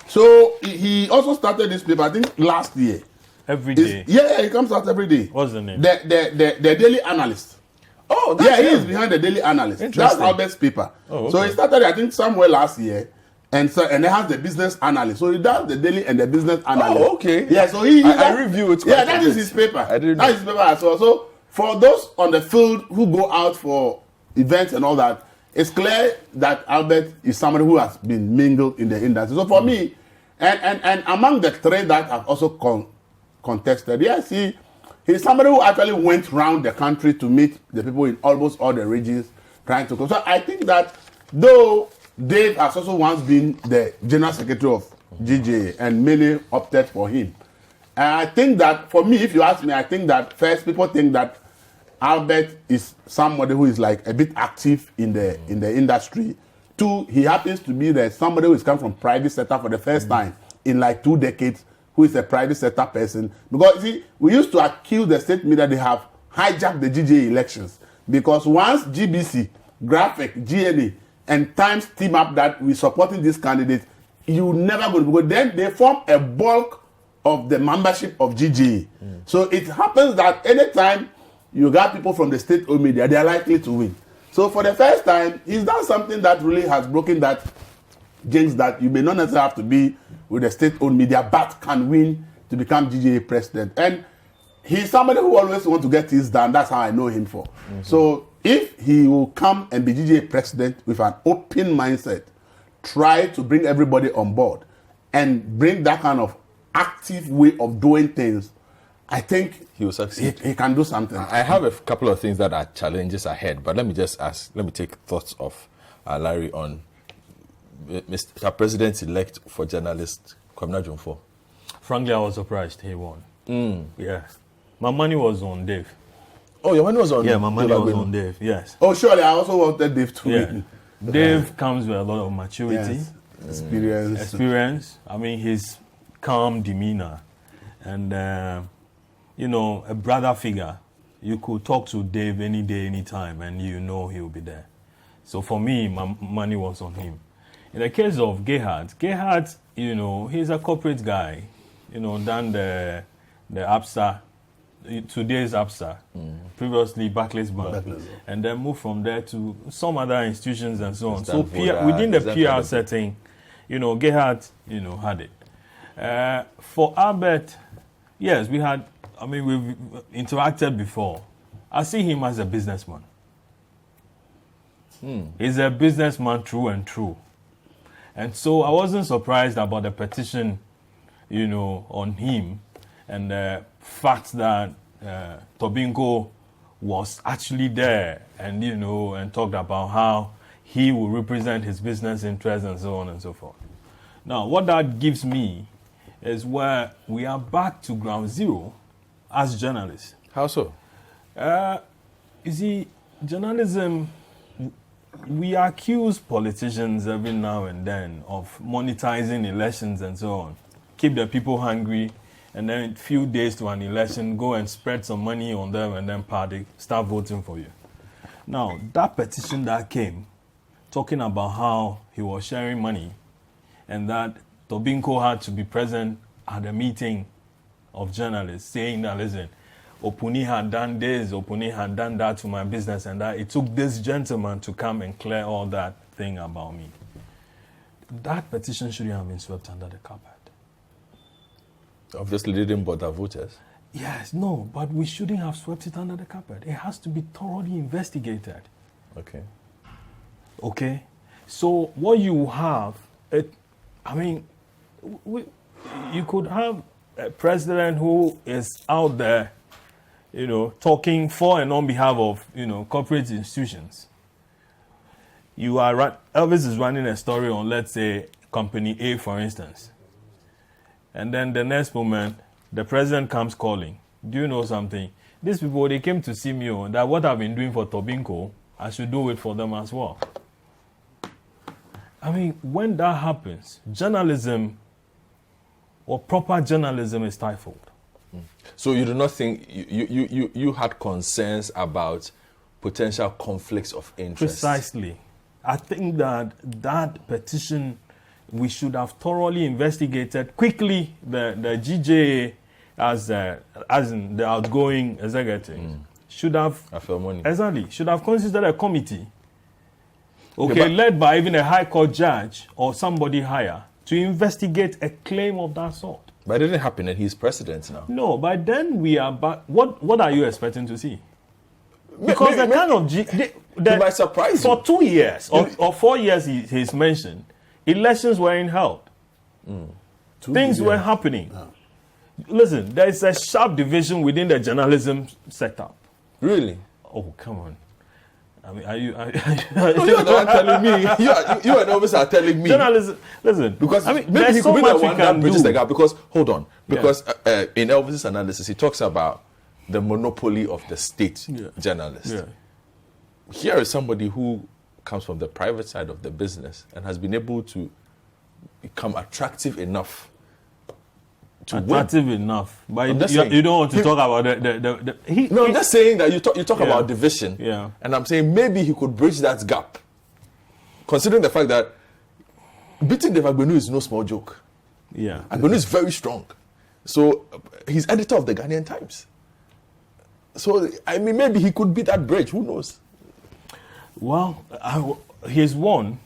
So he also started this paper, I think last year. Every day. Yeah, it comes out every day. What's the name? The Daily Analyst. Oh, Yeah, that's he is him. behind the Daily Analyst. That's Interesting. Albert's paper. Oh, okay. So he started, I think, somewhere last year. And so, and he has the business analyst. So he does the daily and the business analyst. Oh, okay. Yeah, so I review it. Yeah, quite that a is bit. his paper. I didn't That know. is his paper as well. So for those on the field who go out for events and all that, it's clear that Albert is somebody who has been mingled in the industry. So for me, and among the three that have also contested, yes, he's somebody who actually went around the country to meet the people in almost all the regions trying to come. So I think that though Dave has also once been the general secretary of GJA and many opted for him. And I think that for me, if you ask me, I think that first people think that Albert is somebody who is like a bit active in the industry. Two, he happens to be somebody who is come from private sector for the first time in like 2 decades, who is a private sector person. Because you see, we used to accuse the state media they have hijacked the GJA elections. Because once GBC, Graphic, GNA, and Times team up that we're supporting this candidate, you never go, because then they form a bulk of the membership of GJA. So it happens that anytime you got people from the state-owned media, they are likely to win. So for the first time, he's done something that really has broken that jinx that you may not necessarily have to be with the state-owned media, but can win to become GJA president. And he's somebody who always wants to get things done. That's how I know him for. So if he will come and be GJA president with an open mindset, try to bring everybody on board and bring that kind of active way of doing things, I think He will succeed. he can do something. I have a couple of things that are challenges ahead, but let me take thoughts of Larry on Mr. President-elect for journalist Kwabena Dwumfour. Frankly, I was surprised he won. Yeah. My money was on Dave. Oh, your money was on. Yeah, my money was Dolagbenu. on Dave. Yes. Oh, surely I also wanted Dave to Yeah. win. Dave comes with a lot of maturity, Yes. Experience. I mean, his calm demeanor, and a brother figure. You could talk to Dave any day, anytime, and you know he'll be there. So for me, my money was on him. In the case of Gerhard, he's a corporate guy. Done the ABSA, today's ABSA, previously Barclays Bank, and then moved from there to some other institutions and so on. So within the PR setting, Gerhard, had it. For Albert, yes, we've interacted before. I see him as a businessman. He's a businessman through and through. And so I wasn't surprised about the petition, on him, and the fact that Tobinko was actually there and, and talked about how he will represent his business interests and so on and so forth. Now, what that gives me is where we are back to ground zero as journalists. How so? You see, journalism, we accuse politicians every now and then of monetizing elections and so on. Keep the people hungry, and then a few days to an election, go and spread some money on them, and then party start voting for you. Now, that petition that came, talking about how he was sharing money, and that Tobinko had to be present at the meeting of journalists, saying that, listen, Opuni had done this, Opuni had done that to my business, and that it took this gentleman to come and clear all that thing about me. That petition shouldn't have been swept under the carpet. Obviously, they didn't bother voters. Yes, no, but we shouldn't have swept it under the carpet. It has to be thoroughly investigated. Okay. Okay? So what you have, you could have a president who is out there, talking for and on behalf of, corporate institutions. Elvis is running a story on, let's say, Company A, for instance. And then the next moment, the president comes calling. Do you know something? these people, they came to see me on that what I've been doing for Tobinco, I should do it for them as well. I mean, when that happens, journalism or proper journalism is stifled. So you do not think you had concerns about potential conflicts of interest? Precisely. I think that petition, we should have thoroughly investigated quickly the GJA as in the outgoing executive should have should have considered a committee, led by even a high court judge or somebody higher to investigate a claim of that sort. But it didn't happen, and he's president now. No, by then we are back. What are you expecting to see? Because it might surprise for you. 2 years or 4 years he's mentioned, elections weren't held. Things were happening. Yeah. Listen, there is a sharp division within the journalism setup. Really? Oh, come on. I mean, are you you're not telling me. You and others are telling me. Journalism, listen. Because I mean, maybe he so could be the much one that bridges do. the gap. Because, hold on. Because in Elvis's analysis, he talks about the monopoly of the state journalist. Yeah. Here is somebody who comes from the private side of the business and has been able to become attractive enough to attractive win. Enough, but you don't want to talk about I'm just saying that you talk about division, and I'm saying maybe he could bridge that gap, considering the fact that beating the Agbenu is no small joke. Yeah, Agbenu is very strong, so he's editor of the Ghanaian Times. So I mean, maybe he could beat that bridge. Who knows? Well, he's won.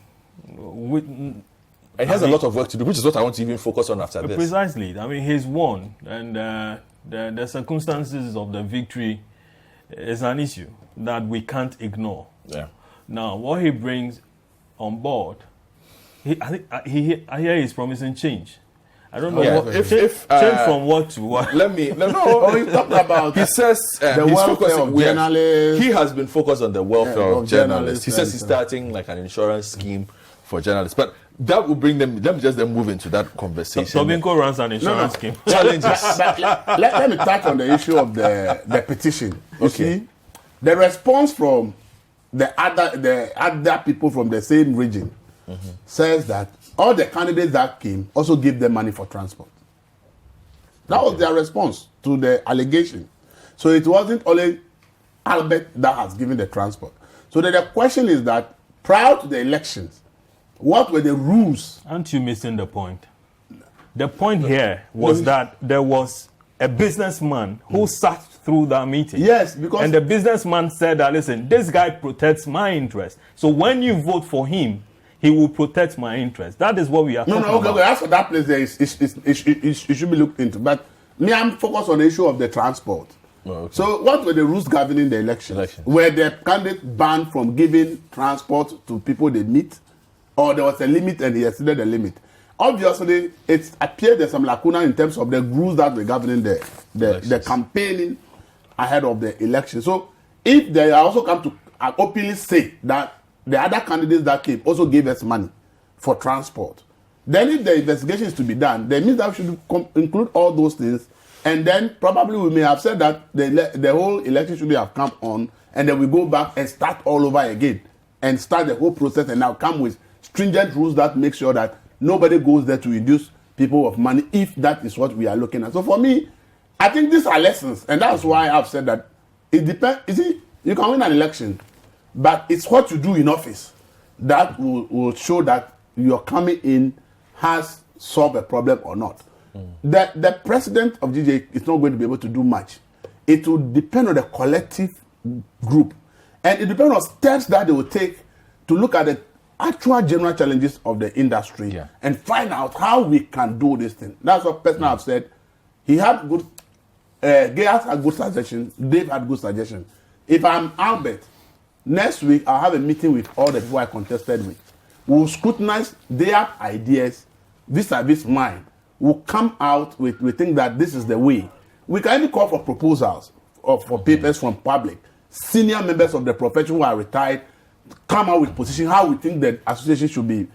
And he has a lot of work to do, which is what I want to even focus on after this. Precisely. I mean, he's won, and the circumstances of the victory is an issue that we can't ignore. Yeah. Now, what he brings on board, I hear he's promising change. I don't know change from what to what. No. He's talking about. He says the welfare of journalists. He has been focused on the welfare of journalists. He says he's starting like an insurance scheme for journalists, but that will bring them. Let me just then move into that conversation. Tobinco runs an insurance scheme. Challenges. Let me touch on the issue of the petition. You see, the response from the other people from the same region says that all the candidates that came also give them money for transport. That was their response to the allegation. So it wasn't only Albert that has given the transport. So the question is that prior to the elections, what were the rules? Aren't you missing the point? The point here was that there was a businessman who sat through that meeting. Yes, because... And the businessman said that, listen, this guy protects my interest. So when you vote for him, he will protect my interest. That is what we are talking about. Okay. As for that place, it should be looked into. But me, I'm focused on the issue of the transport. Oh, okay. So what were the rules governing the elections? Were the candidates banned from giving transport to people they meet? Or there was a limit and he exceeded the limit? Obviously, it appeared there's some lacuna in terms of the rules that were governing the campaigning ahead of the election. So if they also come to openly say that the other candidates that came also gave us money for transport, then if the investigation is to be done, that means that we should include all those things, and then probably we may have said that the whole election should have come on, and then we go back and start all over again and start the whole process, and now come with stringent rules that make sure that nobody goes there to induce people of money, if that is what we are looking at. So for me, I think these are lessons, and that's why I've said that it depends. You see, you can win an election, but it's what you do in office that will show that your coming in has solved a problem or not. The president of GJ is not going to be able to do much. It will depend on the collective group, and it depends on steps that they will take to look at the actual general challenges of the industry and find out how we can do this thing. That's what personally I've said. He had good, Gayas had good suggestions, Dave had good suggestions. If I'm Albert, next week I'll have a meeting with all the people I contested with. We'll scrutinize their ideas vis-a-vis mine. We'll come out with, we think that this is the way. We can even call for proposals or for papers from public. Senior members of the profession who are retired come out with position how we think the association should be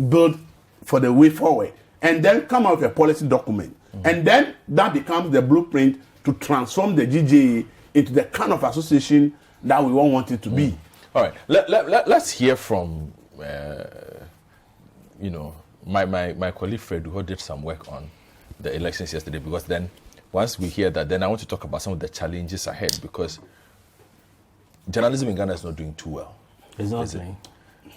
built for the way forward, and then come out with a policy document, and then that becomes the blueprint to transform the GJA into the kind of association that we won't want it to be. All right. Let's hear from, my colleague Fred, who did some work on the elections yesterday, because then once we hear that, then I want to talk about some of the challenges ahead, because journalism in Ghana is not doing too well. Exactly.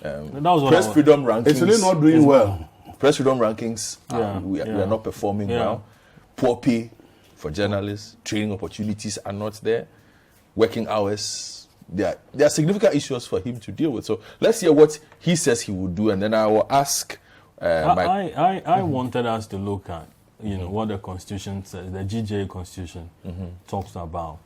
Press freedom rankings. It's really not doing well. Press freedom rankings, we are not performing well. Poor pay for journalists, training opportunities are not there, working hours. There are significant issues for him to deal with. So let's hear what he says he will do, and then I will ask. I wanted us to look at, what the Constitution says, the GJA Constitution talks about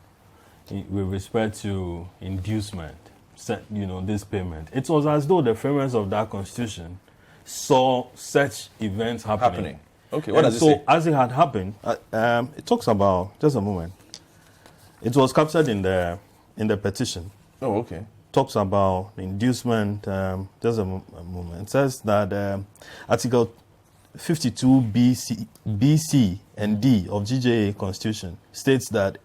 with respect to inducement, this payment. It was as though the framers of that Constitution saw such events happening. Okay, what does it say? So as it had happened, it talks about, just a moment, it was captured in the petition. Oh, okay. Talks about inducement, just a moment. It says that Article 52 B, C, and D of GJA Constitution states that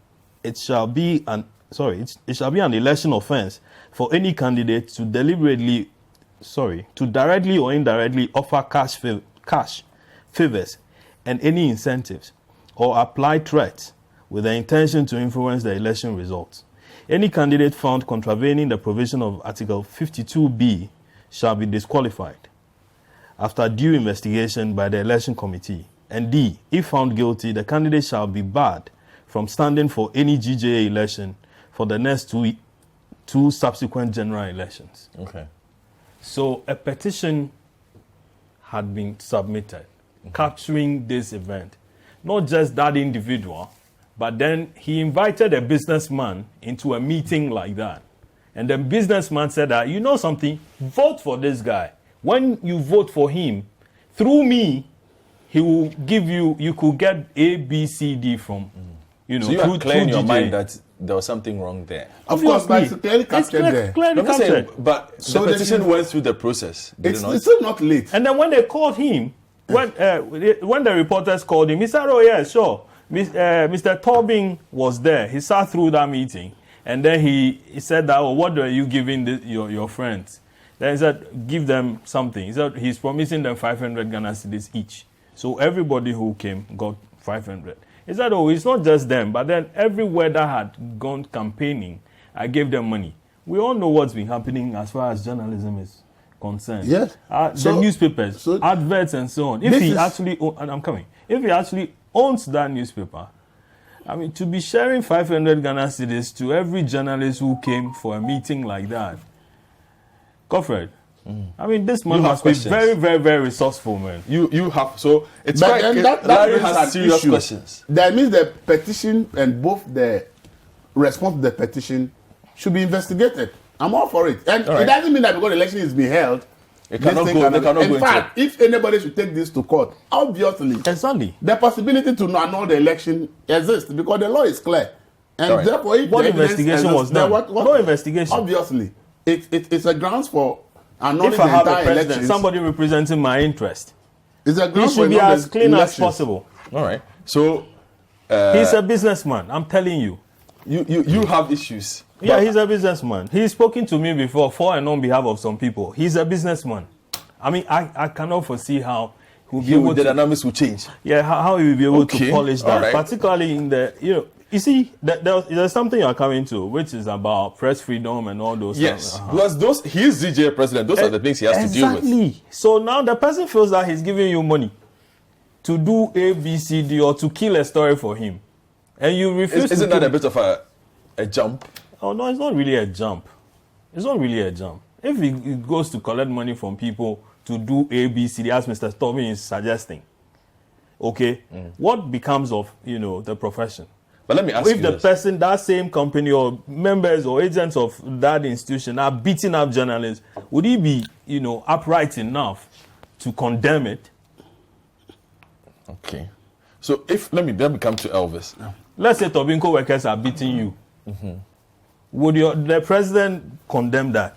it shall be an election offense for any candidate to directly or indirectly offer cash favors and any incentives or apply threats with the intention to influence the election results. Any candidate found contravening the provision of Article 52B shall be disqualified after due investigation by the election committee. And D, if found guilty, the candidate shall be barred from standing for any GJA election for the next two subsequent general elections. Okay. So a petition had been submitted capturing this event. Not just that individual, but then he invited a businessman into a meeting like that. And the businessman said that, you know something, vote for this guy. When you vote for him, through me, he will give you could get A, B, C, D from, So you are clear in your mind that there was something wrong there. Of course, but it's clearly captured there. Clearly captured. But So the petition went through the process. It's still not late. And then when they called him, when the reporters called him, he said, oh, yeah, sure. Mr. Tobin was there. He sat through that meeting. And then he said that, what are you giving your friends? Then he said, give them something. He said he's promising them 500 Ghana cedis each. So everybody who came got 500. He said, it's not just them, but then everywhere that had gone campaigning, I gave them money. We all know what's been happening as far as journalism is concerned. Yes. The newspapers, adverts and so on. If he actually owns that newspaper, to be sharing 500 Ghana cedis to every journalist who came for a meeting like that, Godfred, this man must be very, very, very resourceful, man. You have, so it's But quite, then that Larry brings has an serious issue. questions. That means the petition and both the response to the petition should be investigated. I'm all for it. And it doesn't mean that because the election is being held, They cannot go in fact, if anybody should take this to court, obviously, Exactly. the possibility to annul the election exists because the law is clear. And therefore, if What the evidence investigation was exists, done? then No investigation. Obviously, it's a grounds for annulling If the I have a entire president, election. somebody representing my interest, It's a he grounds for should be annulling as clean as elections. possible. All right. So He's a businessman, I'm telling you. you have issues. Yeah, he's a businessman. He's spoken to me before for and on behalf of some people. He's a businessman. I cannot foresee how he'll be able the to. dynamics will change. Yeah, how he will be able Okay, to polish all that, right. particularly in the you see there's something you're coming to, which is about press freedom and all those. Yes, stuff. because he's DJ president. Those are the things he has to deal with. Exactly. So now the person feels that he's giving you money to do A, B, C, D, or to kill a story for him, and you refuse. Isn't that a bit of a jump? Oh no, it's not really a jump. It's not really a jump. If he goes to collect money from people to do A, B, C, D, as Mr. Tobin is suggesting, okay, what becomes of the profession? But let me ask If you the this. person, that same company or members or agents of that institution are beating up journalists, would he be upright enough to condemn it? Okay. So let me come to Elvis. Let's say Tobinco workers are beating you. Would the president condemn that?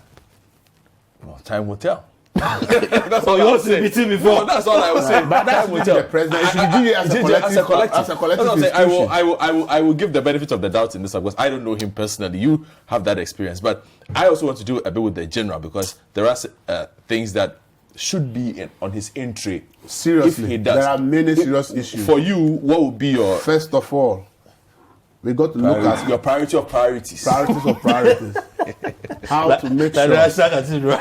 Well, time will tell. That's all I was saying. No, that's all I was saying. But that's with the president. It should be GA as a collective institution. I will give the benefit of the doubt in this one because I don't know him personally. You have that experience, but I also want to do a bit with the general because there are things that should be on his entry. Seriously, if he does. There are many serious issues. For you, what would be your first of all? We got to look at your priority of priorities. Priorities of priorities. How to make sure.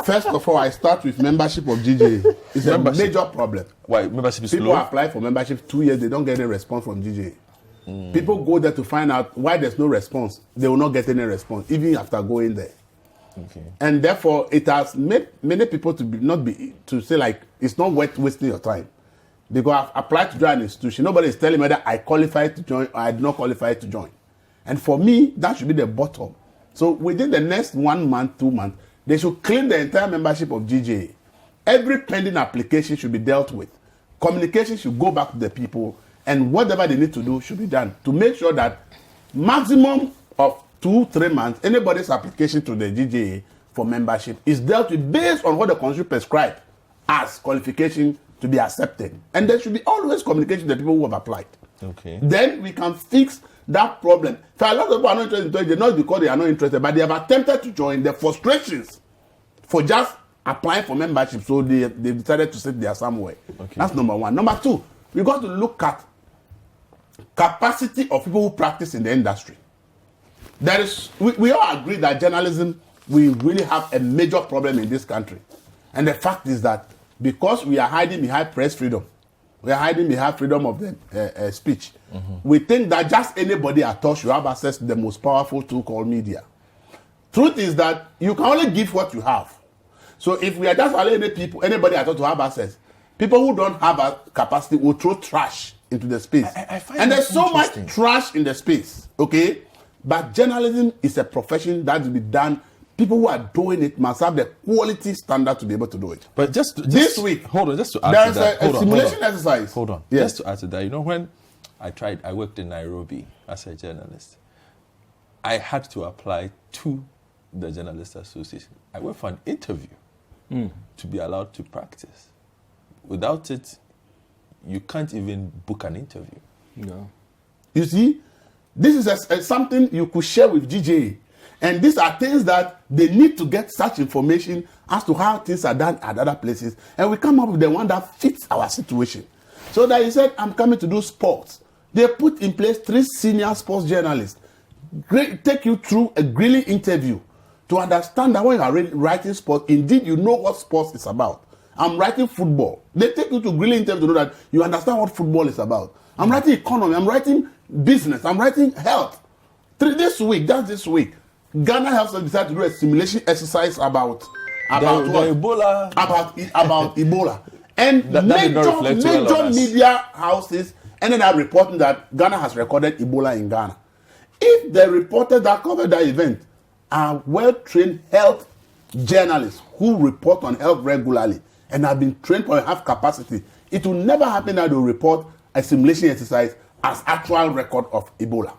First of all, I start with membership of GJA. It's a major problem. Why membership is low? People apply for membership 2 years, they don't get any response from GJA. People go there to find out why there's no response. They will not get any response, even after going there. Okay. And therefore, it has made many people to say like it's not worth wasting your time. Because I've applied to join an institution. Nobody is telling me whether I qualify to join or I do not qualify to join. And for me, that should be the bottom. So within the next 1 month, 2 months, they should clean the entire membership of GJA. Every pending application should be dealt with. Communication should go back to the people, and whatever they need to do should be done to make sure that maximum of 2-3 months, anybody's application to the GJA for membership is dealt with based on what the constitution prescribes as qualification to be accepted. And there should be always communication to the people who have applied. Okay. Then we can fix that problem. For a lot of people are not interested in joining, not because they are not interested, but they have attempted to join. The frustrations for just applying for membership, so they decided to sit there somewhere. Okay. That's number one. Number two, we got to look at capacity of people who practice in the industry. There is, we all agree that journalism, we really have a major problem in this country. And the fact is that because we are hiding behind press freedom, we are hiding behind freedom of the speech, we think that just anybody at all should have access to the most powerful tool called media. Truth is that you can only give what you have. So if we are just allowing anybody at all to have access, people who don't have a capacity will throw trash into the space. And there's so much trash in the space, okay? But journalism is a profession that will be done. People who are doing it must have the quality standard to be able to do it. But just this week, hold on, just to add to that. There's a simulation exercise. Hold on. Yes. Just to add to that, you know, when I worked in Nairobi as a journalist, I had to apply to the Journalist Association. I went for an interview to be allowed to practice. Without it, you can't even book an interview. No. You see, this is something you could share with GJA. And these are things that they need to get such information as to how things are done at other places. And we come up with the one that fits our situation. So that he said, I'm coming to do sports. They put in place 3 senior sports journalists. Take you through a grilling interview to understand that when you are writing sports, indeed you know what sports is about. I'm writing football. They take you to grilling interview to know that you understand what football is about. I'm writing economy. I'm writing business. I'm writing health. This week, Ghana Health Service decided to do a simulation exercise about Ebola. About Ebola. And that major media houses ended up reporting that Ghana has recorded Ebola in Ghana. If the reporters that covered that event are well-trained health journalists who report on health regularly and have been trained or have capacity, it will never happen that they will report a simulation exercise as actual record of Ebola.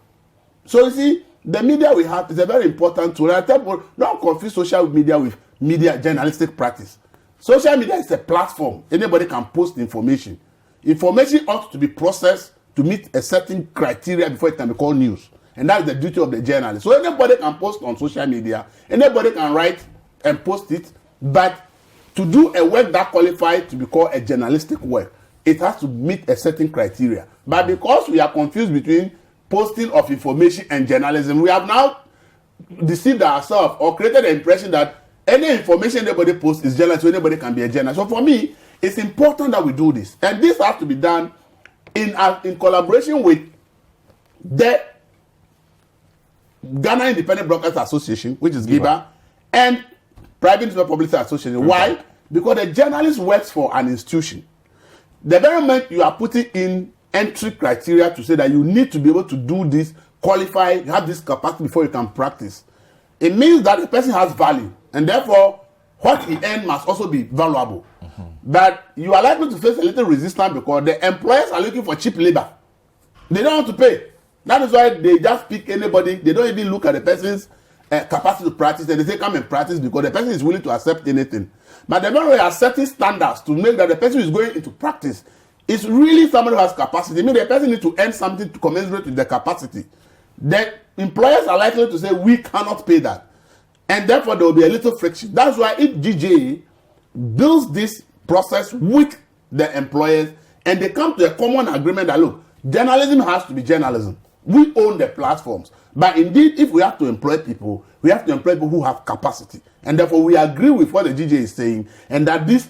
So you see, the media we have is a very important tool. I tell people, don't confuse social media with media journalistic practice. Social media is a platform. Anybody can post information. Information ought to be processed to meet a certain criteria before it can be called news. And that's the duty of the journalist. So anybody can post on social media. Anybody can write and post it. But to do a work that qualifies to be called a journalistic work, it has to meet a certain criteria. But because we are confused between posting of information and journalism, we have now deceived ourselves or created the impression that any information anybody posts is journalist, so anybody can be a journalist. So for me, it's important that we do this. And this has to be done in collaboration with the Ghana Independent Brokers Association, which is GIBA, and Private Newspaper Publishers Association. Okay. Why? Because the journalist works for an institution. The very moment you are putting in entry criteria to say that you need to be able to do this, qualify, you have this capacity before you can practice, it means that the person has value, and therefore what he earns must also be valuable. But you are likely to face a little resistance because the employers are looking for cheap labor. They don't want to pay. That is why they just pick anybody. They don't even look at the person's capacity to practice, and they say come and practice because the person is willing to accept anything. But the moment we are setting standards to make that the person who is going into practice is really somebody who has capacity, I mean the person needs to earn something to commensurate with the capacity. The employers are likely to say we cannot pay that. And therefore there will be a little friction. That's why if GJA builds this process with the employers and they come to a common agreement that look, journalism has to be journalism. We own the platforms. But indeed, if we have to employ people, we have to employ people who have capacity. And therefore we agree with what the GJA is saying, and that this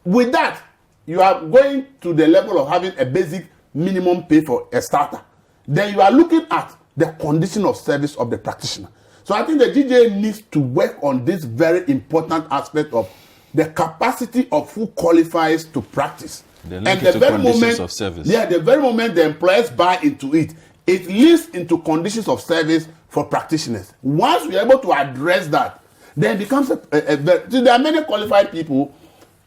with that, you are going to the level of having a basic minimum pay for a starter. Then you are looking at the condition of service of the practitioner. So I think the GJA needs to work on this very important aspect of the capacity of who qualifies to practice. And the very moment of service. Yeah, the very moment the employers buy into it, it leads into conditions of service for practitioners. Once we are able to address that, then it becomes there are many qualified people.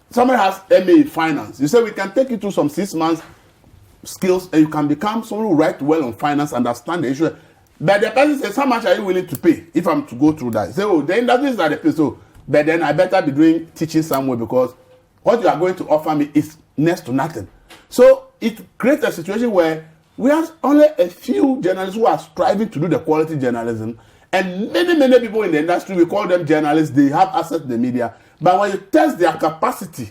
Somebody has MA in finance. You say we can take you through some 6 months skills and you can become someone who write well on finance, understand the issue. But the person says, how much are you willing to pay if I'm to go through that? You say, oh, the industry is not the place. So, but then I better be doing teaching somewhere because what you are going to offer me is next to nothing. So it creates a situation where we have only a few journalists who are striving to do the quality journalism, and many people in the industry, we call them journalists, they have access to the media, but when you test their capacity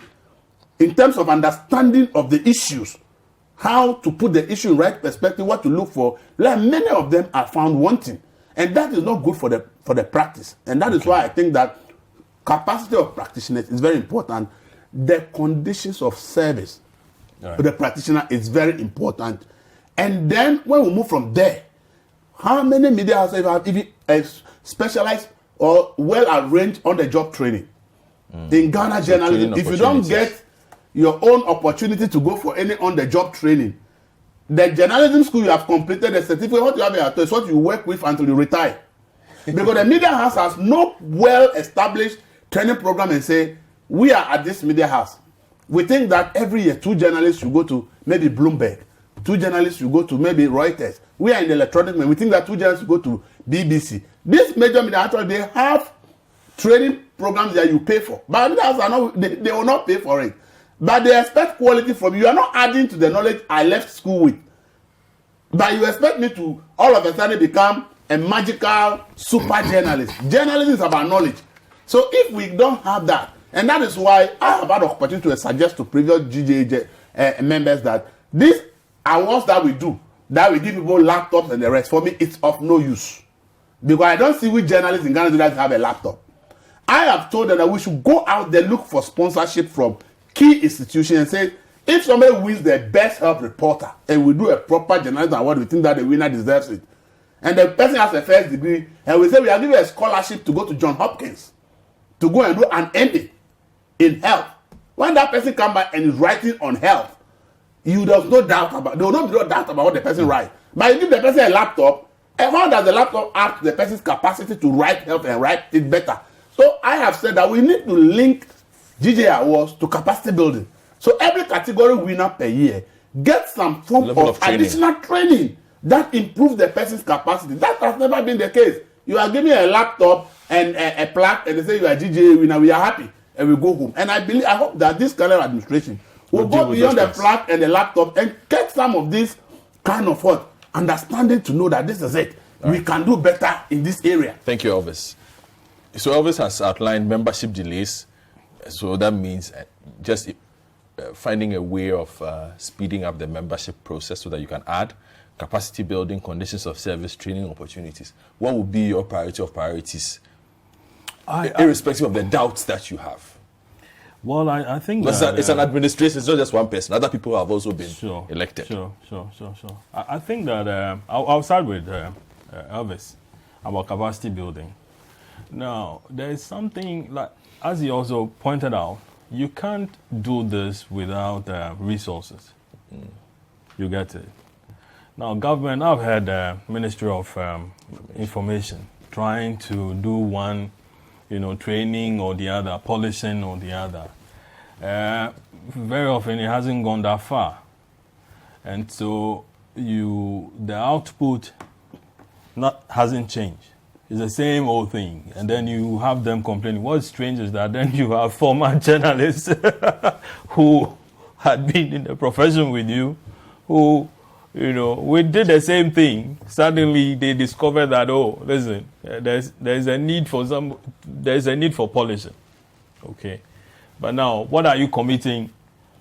in terms of understanding of the issues, how to put the issue in right perspective, what to look for, like many of them are found wanting, and that is not good for the practice. And that is why I think that capacity of practitioners is very important. The conditions of service for the practitioner is very important. And then when we move from there, how many media houses have even specialized or well arranged on the job training? In Ghana, journalism, if you don't get your own opportunity to go for any on the job training, the journalism school you have completed, the certificate, what you have is what you work with until you retire. Because the media house has no well established training program and say, we are at this media house. We think that every year 2 journalists should go to maybe Bloomberg, 2 journalists should go to maybe Reuters. We are in the electronic media. We think that 2 journalists should go to BBC. This major media actually they have training programs that you pay for, but media houses are not. They will not pay for it. But they expect quality from you. You are not adding to the knowledge I left school with. But you expect me to all of a sudden become a magical super journalist. Journalism is about knowledge. So if we don't have that, and that is why I have had the opportunity to suggest to previous GJA members that these awards that we do, that we give people laptops and the rest, for me, it's of no use. Because I don't see which journalists in Ghana that have a laptop. I have told them that we should go out there, look for sponsorship from key institutions and say, if somebody wins the best health reporter and we do a proper journalism award, we think that the winner deserves it. And the person has a first degree, and we say we are giving a scholarship to go to Johns Hopkins to go and do an MA in health. When that person comes back and is writing on health, there will not be no doubt about what the person writes. But you give the person a laptop, and how does the laptop add to the person's capacity to write health and write it better? So I have said that we need to link GJA awards to capacity building. So every category winner per year gets some form of additional training that improves the person's capacity. That has never been the case. You are giving a laptop and a plaque and they say you are GJA winner, we are happy and we go home. And I hope that this kind of administration will go beyond the plaque and the laptop and get some of this kind of understanding to know that this is it. We can do better in this area. Thank you, Elvis. So Elvis has outlined membership delays. So that means just finding a way of speeding up the membership process so that you can add capacity building, conditions of service, training opportunities. What would be your priority of priorities, irrespective of the doubts that you have? Well, I think it's an administration. It's not just one person. Other people have also been elected. Sure. I think that I'll start with Elvis about capacity building. Now, there is something like, as he also pointed out, you can't do this without resources. You get it. Now, government, I've had Ministry of Information trying to do one, training or the other, polishing or the other. Very often it hasn't gone that far. And so the output hasn't changed. It's the same old thing. And then you have them complaining. What's strange is that then you have former journalists who had been in the profession with you, who, we did the same thing. Suddenly they discover that, oh, listen, there's a need for polishing. Okay. But now, what are you committing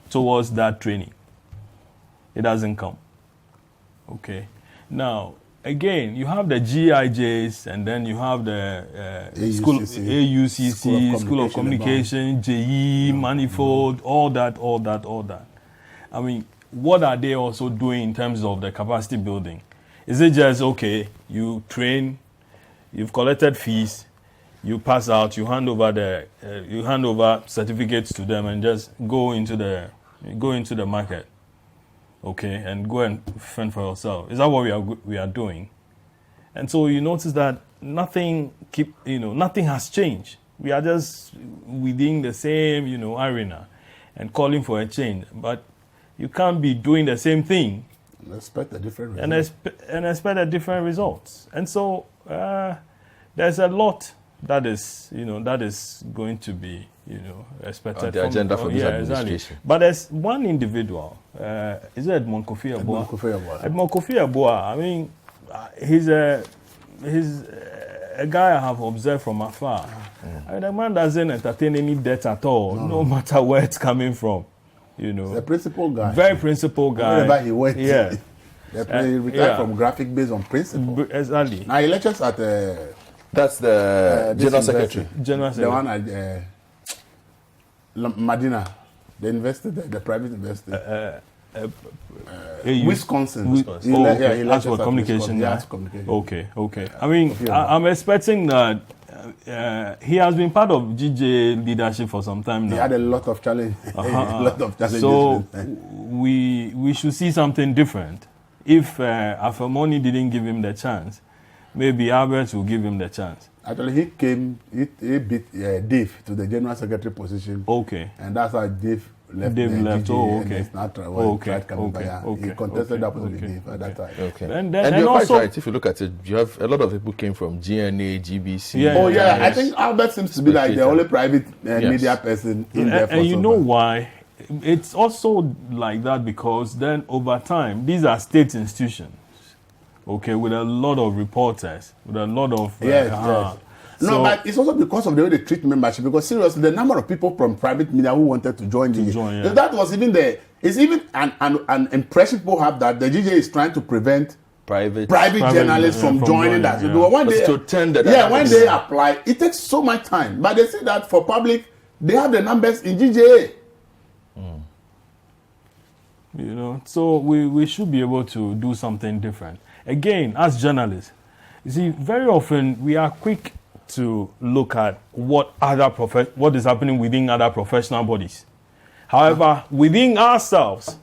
towards that training? It doesn't come. Okay. Now, again, you have the GIJs, and then you have the AUCC, School of Communication, JE, Manifold, all that. I mean, what are they also doing in terms of the capacity building? Is it just, okay, you train, you've collected fees, you pass out, you hand over certificates to them, and just go into the market, okay, and go and fend for yourself? Is that what we are doing? And so you notice that nothing has changed. We are just within the same, arena, and calling for a change. But you can't be doing the same thing and expect a different result. And expect a different results. And so there's a lot that is going to be, expected on the agenda for this administration. Exactly. But there's one individual. Is it Edmond Kofi Aboah? Edmond Kofi Aboah. I mean, he's a guy I have observed from afar. I mean, the man doesn't entertain any debt at all, no matter where it's coming from. He's a principled guy. Very principled guy. Wherever he went, yeah. He retired from graphic based on principle. Exactly. Now he lectures at that's the General Secretary. The one at Medina, the private investor. Wisconsin. He lectures for communication. Okay. I mean, I'm expecting that he has been part of GJ leadership for some time now. He had a lot of challenges. So we should see something different. If Afamoni didn't give him the chance, maybe Albert will give him the chance. Actually, he beat Dave to the general secretary position. Okay. And that's how Dave left. He contested that position with Dave at that time. Okay. And you're quite right. If you look at it, you have a lot of people came from GNA, GBC. I think Albert seems to be like the only private media person in there. And you know why? It's also like that because then over time, these are state institutions. Okay, with a lot of reporters, with a lot of... Yes. No, but it's also because of the way they treat membership. Because seriously, the number of people from private media who wanted to join GJ, that was even there. It's even an impression people have that the GJ is trying to prevent private journalists from joining that. Yeah. When they apply, it takes so much time. But they say that for public, they have the numbers in GJA. So we should be able to do something different. Again, as journalists, you see, very often we are quick to look at what is happening within other professional bodies. However, within ourselves,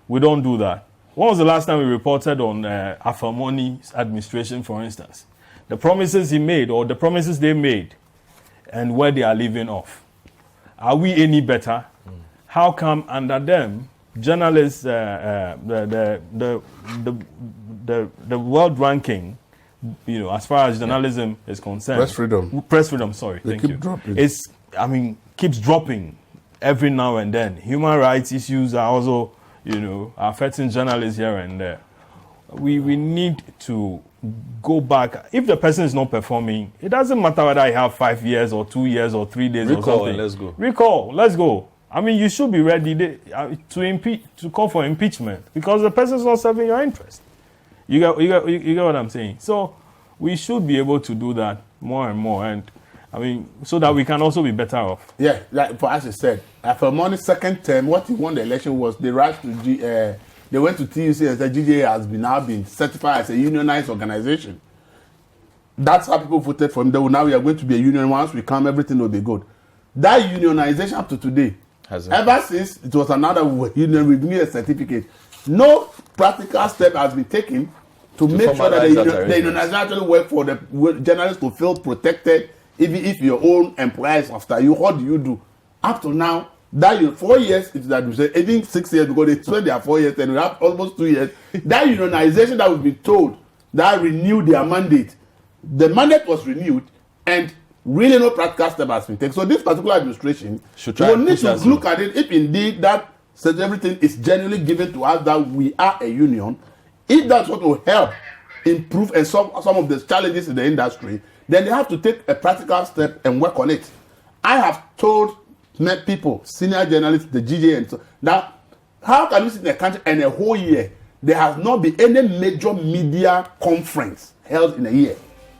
we don't do that. When was the last time we reported on Afamoni's administration, for instance? The promises he made or the promises they made and where they are living off. Are we any better? How come under them, journalists, the world ranking, as far as journalism is concerned, press freedom. Sorry, thank you. Dropping. Keeps dropping every now and then. Human rights issues are also, affecting journalists here and there. We need to go back. If the person is not performing, it doesn't matter whether I have 5 years or 2 years or 3 days or something. Let's go. I mean, you should be ready to call for impeachment because the person is not serving your interest. You get what I'm saying? So we should be able to do that more and more, and so that we can also be better off. Yeah, like as you said, after Money's second term, what he won the election was they went to TUC and said GJA has now been certified as a unionized organization. That's how people voted for him. Now we are going to be a union. Once we come, everything will be good. That unionization up to today, ever since it was another union with me a certificate, no practical step has been taken to make sure that the unionization actually work for the journalists to feel protected. Even if your own employers after you, what do you do? Up to now, that 4 years, it's that we say, even 6 years because they spent their 4 years and we have almost 2 years. That unionization that we've been told that renewed their mandate the mandate was renewed, and really no practical step has been taken. So this particular administration should try will need to push look at it if indeed that says everything is genuinely given to us, that we are a union. If that's what will help improve and solve some of the challenges in the industry, then they have to take a practical step and work on it. I have told people, senior journalists, the GJ, and so that how can you sit in a country and a whole year there has not been any major media conference held in a year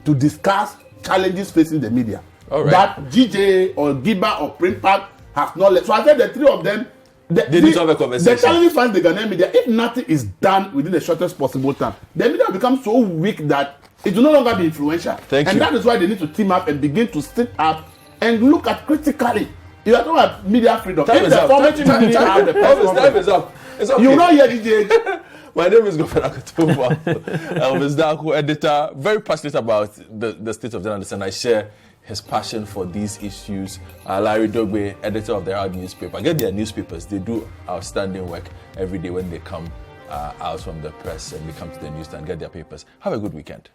to discuss challenges facing the media? All right. That GJ or Giba or Printpack has not led. So I said the three of them, they need to have a conversation. The challenges facing the Ghanaian media, if nothing is done within the shortest possible time, the media becomes so weak that it will no longer be influential. Thank you. And that is why they need to team up and begin to sit up and look at critically. You are talking about media freedom. Time is up. Time is up. It's okay. You will not hear DJ. My name is Godfred Akoto. Elvis Daku, editor, very passionate about the state of journalism, and I share his passion for these issues. Larry Dogbe, editor of the Herald newspaper. Get their newspapers. They do outstanding work every day when they come out from the press and they come to the newsstand, get their papers. Have a good weekend.